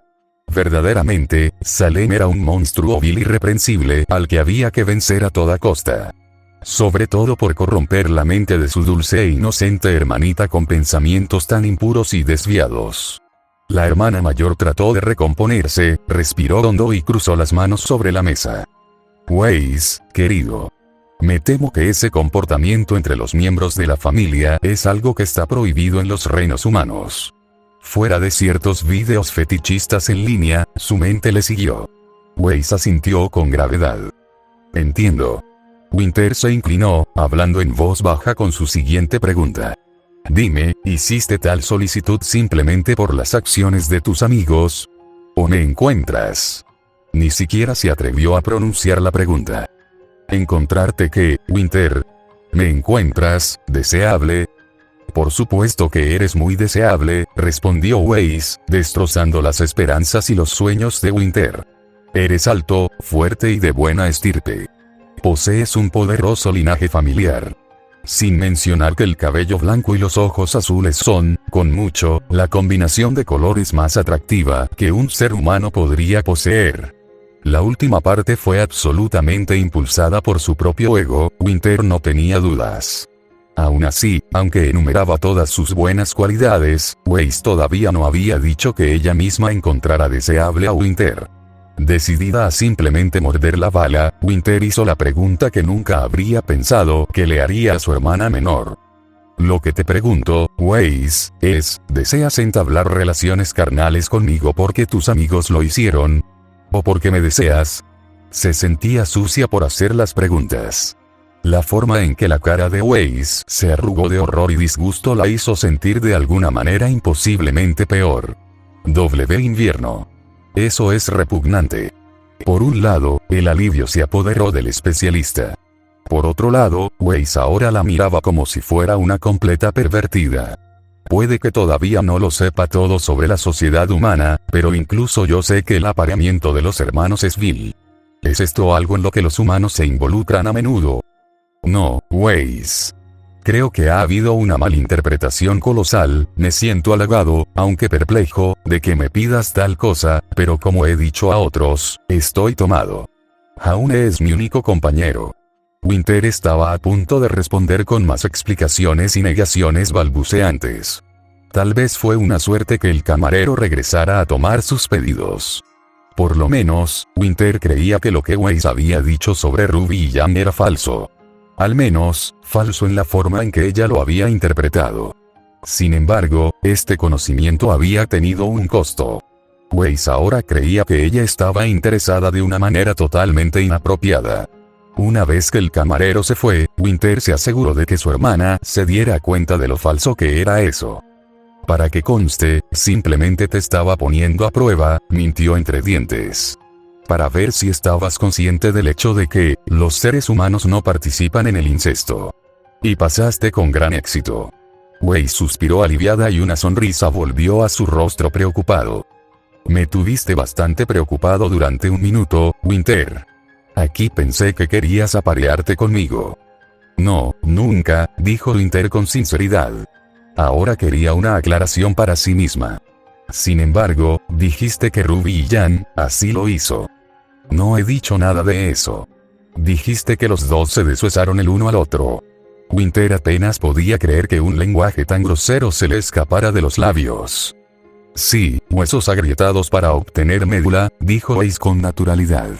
S1: Verdaderamente, Salem era un monstruo vil irreprensible al que había que vencer a toda costa. Sobre todo por corromper la mente de su dulce e inocente hermanita con pensamientos tan impuros y desviados. La hermana mayor trató de recomponerse, respiró hondo y cruzó las manos sobre la mesa. Weiss, querido. Me temo que ese comportamiento entre los miembros de la familia es algo que está prohibido en los reinos humanos. Fuera de ciertos vídeos fetichistas en línea, su mente le siguió. Weiss asintió con gravedad. Entiendo. Winter se inclinó, hablando en voz baja con su siguiente pregunta. Dime, ¿hiciste tal solicitud simplemente por las acciones de tus amigos? ¿O me encuentras? Ni siquiera se atrevió a pronunciar la pregunta. Encontrarte que, Winter. ¿Me encuentras, deseable? Por supuesto que eres muy deseable, respondió Weiss, destrozando las esperanzas y los sueños de Winter. Eres alto, fuerte y de buena estirpe. Posees un poderoso linaje familiar. Sin mencionar que el cabello blanco y los ojos azules son, con mucho, la combinación de colores más atractiva que un ser humano podría poseer. La última parte fue absolutamente impulsada por su propio ego, Winter no tenía dudas. Aún así, aunque enumeraba todas sus buenas cualidades, Weiss todavía no había dicho que ella misma encontrara deseable a Winter. Decidida a simplemente morder la bala, Winter hizo la pregunta que nunca habría pensado que le haría a su hermana menor. Lo que te pregunto, Weiss, es, ¿deseas entablar relaciones carnales conmigo porque tus amigos lo hicieron? ¿O porque me deseas? Se sentía sucia por hacer las preguntas. La forma en que la cara de Weiss se arrugó de horror y disgusto la hizo sentir de alguna manera imposiblemente peor. Invierno. Eso es repugnante. Por un lado, el alivio se apoderó del especialista. Por otro lado, Weiss ahora la miraba como si fuera una completa pervertida. Puede que todavía no lo sepa todo sobre la sociedad humana, pero incluso yo sé que el apareamiento de los hermanos es vil. ¿Es esto algo en lo que los humanos se involucran a menudo? No, Weiss. Creo que ha habido una malinterpretación colosal, me siento halagado, aunque perplejo, de que me pidas tal cosa, pero como he dicho a otros, estoy tomado. Jaune es mi único compañero. Winter estaba a punto de responder con más explicaciones y negaciones balbuceantes. Tal vez fue una suerte que el camarero regresara a tomar sus pedidos. Por lo menos, Winter creía que lo que Weiss había dicho sobre Ruby y Jan era falso. Al menos, falso en la forma en que ella lo había interpretado. Sin embargo, este conocimiento había tenido un costo. Weiss ahora creía que ella estaba interesada de una manera totalmente inapropiada. Una vez que el camarero se fue, Winter se aseguró de que su hermana se diera cuenta de lo falso que era eso. Para que conste, simplemente te estaba poniendo a prueba, mintió entre dientes. Para ver si estabas consciente del hecho de que, los seres humanos no participan en el incesto. Y pasaste con gran éxito. Weiss suspiró aliviada y una sonrisa volvió a su rostro preocupado. Me tuviste bastante preocupado durante un minuto, Winter. Aquí pensé que querías aparearte conmigo. No, nunca, dijo Winter con sinceridad. Ahora quería una aclaración para sí misma. Sin embargo, dijiste que Ruby y Jan, así lo hizo. No he dicho nada de eso. Dijiste que los dos se deshuesaron el uno al otro. Winter apenas podía creer que un lenguaje tan grosero se le escapara de los labios. Sí, huesos agrietados para obtener médula, dijo Weiss con naturalidad.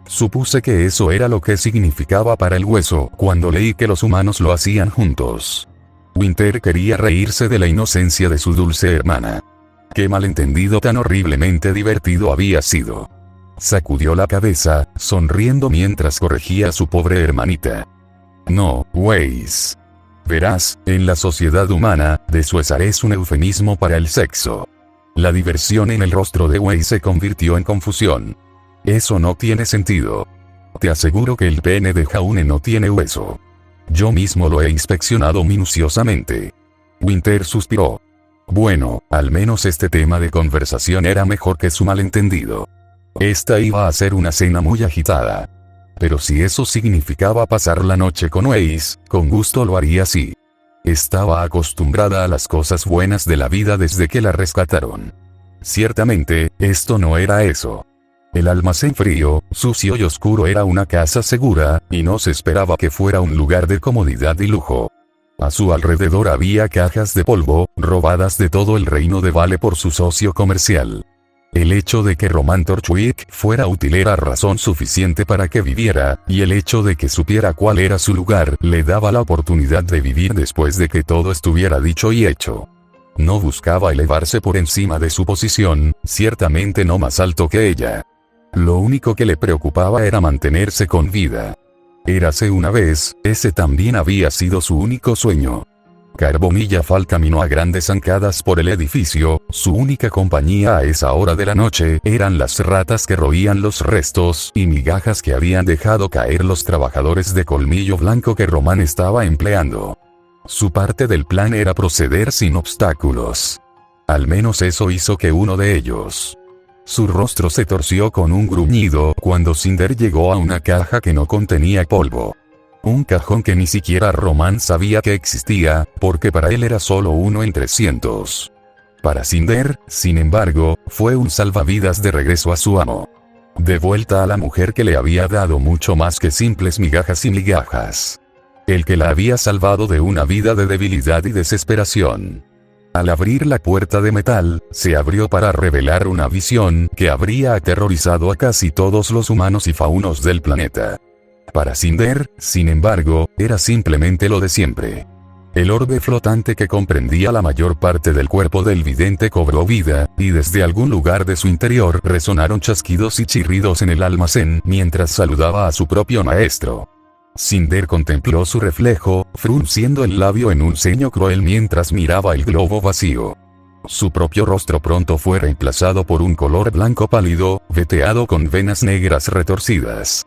S1: Supuse que eso era lo que significaba para el hueso cuando leí que los humanos lo hacían juntos. Winter quería reírse de la inocencia de su dulce hermana. Qué malentendido tan horriblemente divertido había sido. Sacudió la cabeza, sonriendo mientras corregía a su pobre hermanita. No, Weiss. Verás, en la sociedad humana, deshuesar es un eufemismo para el sexo. La diversión en el rostro de Weiss se convirtió en confusión. Eso no tiene sentido. Te aseguro que el pene de Jaune no tiene hueso. Yo mismo lo he inspeccionado minuciosamente. Winter suspiró. Bueno, al menos este tema de conversación era mejor que su malentendido. Esta iba a ser una cena muy agitada. Pero si eso significaba pasar la noche con Weiss, con gusto lo haría así. Estaba acostumbrada a las cosas buenas de la vida desde que la rescataron. Ciertamente, esto no era eso. El almacén frío, sucio y oscuro era una casa segura, y no se esperaba que fuera un lugar de comodidad y lujo. A su alrededor había cajas de polvo, robadas de todo el reino de Vale por su socio comercial. El hecho de que Roman Torchwick fuera útil era razón suficiente para que viviera, y el hecho de que supiera cuál era su lugar le daba la oportunidad de vivir después de que todo estuviera dicho y hecho. No buscaba elevarse por encima de su posición, ciertamente no más alto que ella. Lo único que le preocupaba era mantenerse con vida. Érase una vez, ese también había sido su único sueño. Carbonilla Fall caminó a grandes zancadas por el edificio, su única compañía a esa hora de la noche eran las ratas que roían los restos y migajas que habían dejado caer los trabajadores de colmillo blanco que Roman estaba empleando. Su parte del plan era proceder sin obstáculos. Al menos eso hizo que uno de ellos. Su rostro se torció con un gruñido cuando Cinder llegó a una caja que no contenía polvo. Un cajón que ni siquiera Román sabía que existía, porque para él era solo uno entre cientos. Para Cinder, sin embargo, fue un salvavidas de regreso a su amo. De vuelta a la mujer que le había dado mucho más que simples migajas y migajas. El que la había salvado de una vida de debilidad y desesperación. Al abrir la puerta de metal, se abrió para revelar una visión que habría aterrorizado a casi todos los humanos y faunos del planeta. Para Cinder, sin embargo, era simplemente lo de siempre. El orbe flotante que comprendía la mayor parte del cuerpo del vidente cobró vida, y desde algún lugar de su interior resonaron chasquidos y chirridos en el almacén mientras saludaba a su propio maestro. Cinder contempló su reflejo, frunciendo el labio en un ceño cruel mientras miraba el globo vacío. Su propio rostro pronto fue reemplazado por un color blanco pálido, veteado con venas negras retorcidas.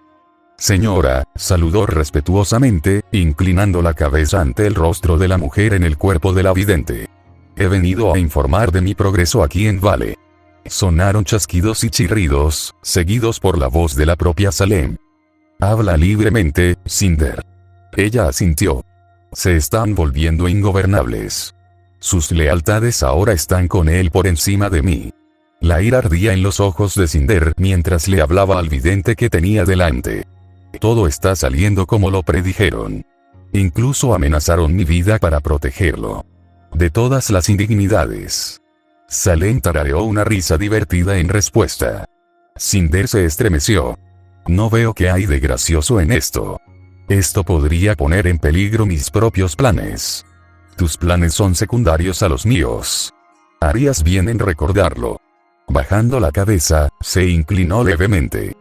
S1: Señora, saludó respetuosamente, inclinando la cabeza ante el rostro de la mujer en el cuerpo de la vidente. He venido a informar de mi progreso aquí en Vale. Sonaron chasquidos y chirridos, seguidos por la voz de la propia Salem. Habla libremente, Cinder. Ella asintió. Se están volviendo ingobernables. Sus lealtades ahora están con él por encima de mí. La ira ardía en los ojos de Cinder mientras le hablaba al vidente que tenía delante. Todo está saliendo como lo predijeron. Incluso amenazaron mi vida para protegerlo. De todas las indignidades. Salem tarareó una risa divertida en respuesta. Cinder se estremeció. No veo qué hay de gracioso en esto. Esto podría poner en peligro mis propios planes. Tus planes son secundarios a los míos. Harías bien en recordarlo. Bajando la cabeza, se inclinó levemente.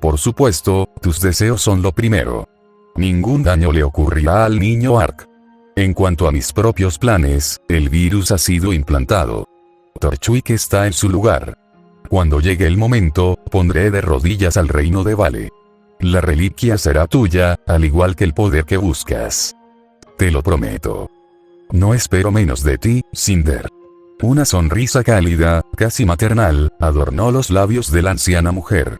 S1: Por supuesto, tus deseos son lo primero. Ningún daño le ocurrirá al niño Ark. En cuanto a mis propios planes, el virus ha sido implantado. Torchwick está en su lugar. Cuando llegue el momento, pondré de rodillas al reino de Vale. La reliquia será tuya, al igual que el poder que buscas. Te lo prometo. No espero menos de ti, Cinder. Una sonrisa cálida, casi maternal, adornó los labios de la anciana mujer.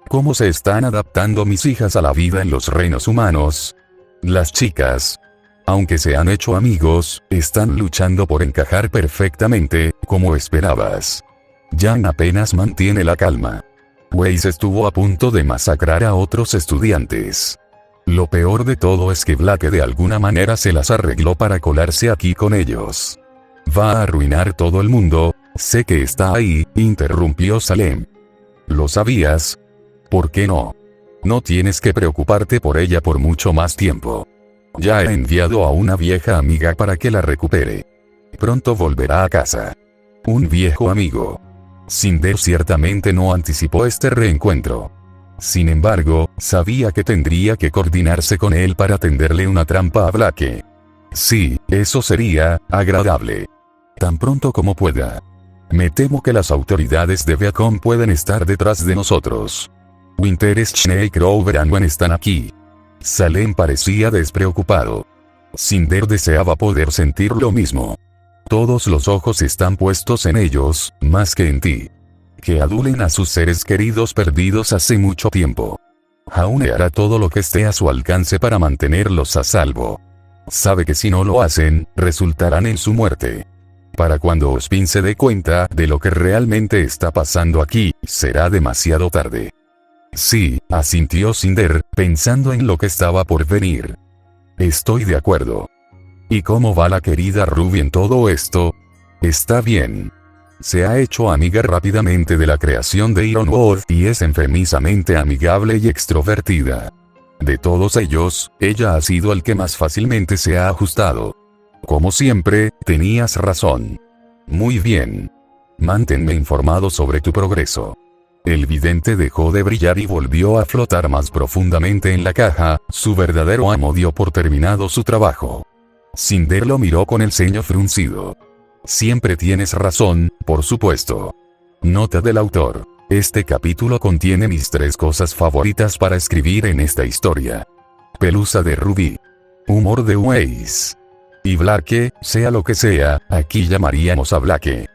S1: ¿Cómo se están adaptando mis hijas a la vida en los reinos humanos? Las chicas, aunque se han hecho amigos, están luchando por encajar perfectamente, como esperabas. Jan apenas mantiene la calma. Weiss estuvo a punto de masacrar a otros estudiantes. Lo peor de todo es que Blake de alguna manera se las arregló para colarse aquí con ellos. Va a arruinar todo el mundo. Sé que está ahí, interrumpió Salem. ¿Lo sabías? ¿Por qué no? No tienes que preocuparte por ella por mucho más tiempo. Ya he enviado a una vieja amiga para que la recupere. Pronto volverá a casa. Un viejo amigo. Cinder ciertamente no anticipó este reencuentro. Sin embargo, sabía que tendría que coordinarse con él para tenderle una trampa a Blake. Sí, eso sería agradable. Tan pronto como pueda. Me temo que las autoridades de Viacom pueden estar detrás de nosotros. Winter, Snake Rover y Gwen están aquí. Salem parecía despreocupado. Cinder deseaba poder sentir lo mismo. Todos los ojos están puestos en ellos, más que en ti. Que adulen a sus seres queridos perdidos hace mucho tiempo. Jaune hará todo lo que esté a su alcance para mantenerlos a salvo. Sabe que si no lo hacen, resultarán en su muerte. Para cuando Ospin se dé cuenta de lo que realmente está pasando aquí, será demasiado tarde. Sí, asintió Cinder, pensando en lo que estaba por venir. Estoy de acuerdo. ¿Y cómo va la querida Ruby en todo esto? Está bien. Se ha hecho amiga rápidamente de la creación de Ironwood y es enfermizamente amigable y extrovertida. De todos ellos, ella ha sido el que más fácilmente se ha ajustado. Como siempre, tenías razón. Muy bien. Manténme informado sobre tu progreso. El vidente dejó de brillar y volvió a flotar más profundamente en la caja. Su verdadero amo dio por terminado su trabajo. Cinder lo miró con el ceño fruncido. Siempre tienes razón, por supuesto. Nota del autor. Este capítulo contiene mis 3 cosas favoritas para escribir en esta historia. Pelusa de Ruby. Humor de Weiss. Y Blake, sea lo que sea, aquí llamaríamos a Blake.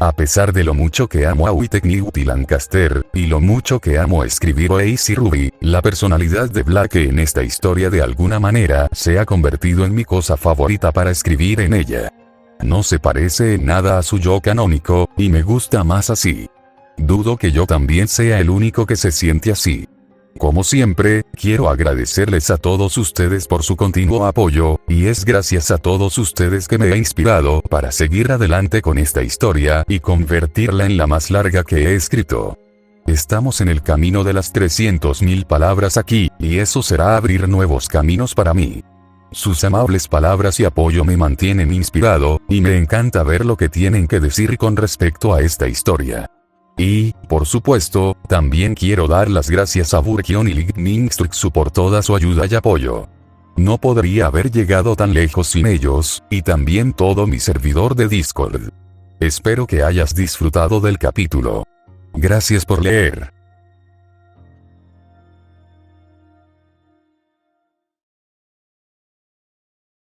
S1: A pesar de lo mucho que amo a Wittek Newt y Lancaster, y lo mucho que amo escribir Ace y Ruby, la personalidad de Blake en esta historia de alguna manera se ha convertido en mi cosa favorita para escribir en ella. No se parece en nada a su yo canónico, y me gusta más así. Dudo que yo también sea el único que se siente así. Como siempre, quiero agradecerles a todos ustedes por su continuo apoyo, y es gracias a todos ustedes que me he inspirado para seguir adelante con esta historia y convertirla en la más larga que he escrito. Estamos en el camino de las 300.000 palabras aquí, y eso será abrir nuevos caminos para mí. Sus amables palabras y apoyo me mantienen inspirado, y me encanta ver lo que tienen que decir con respecto a esta historia. Y, por supuesto, también quiero dar las gracias a Burkion y Lightningstrixu por toda su ayuda y apoyo. No podría haber llegado tan lejos sin ellos, y también todo mi servidor de Discord. Espero que hayas disfrutado del capítulo. Gracias por leer.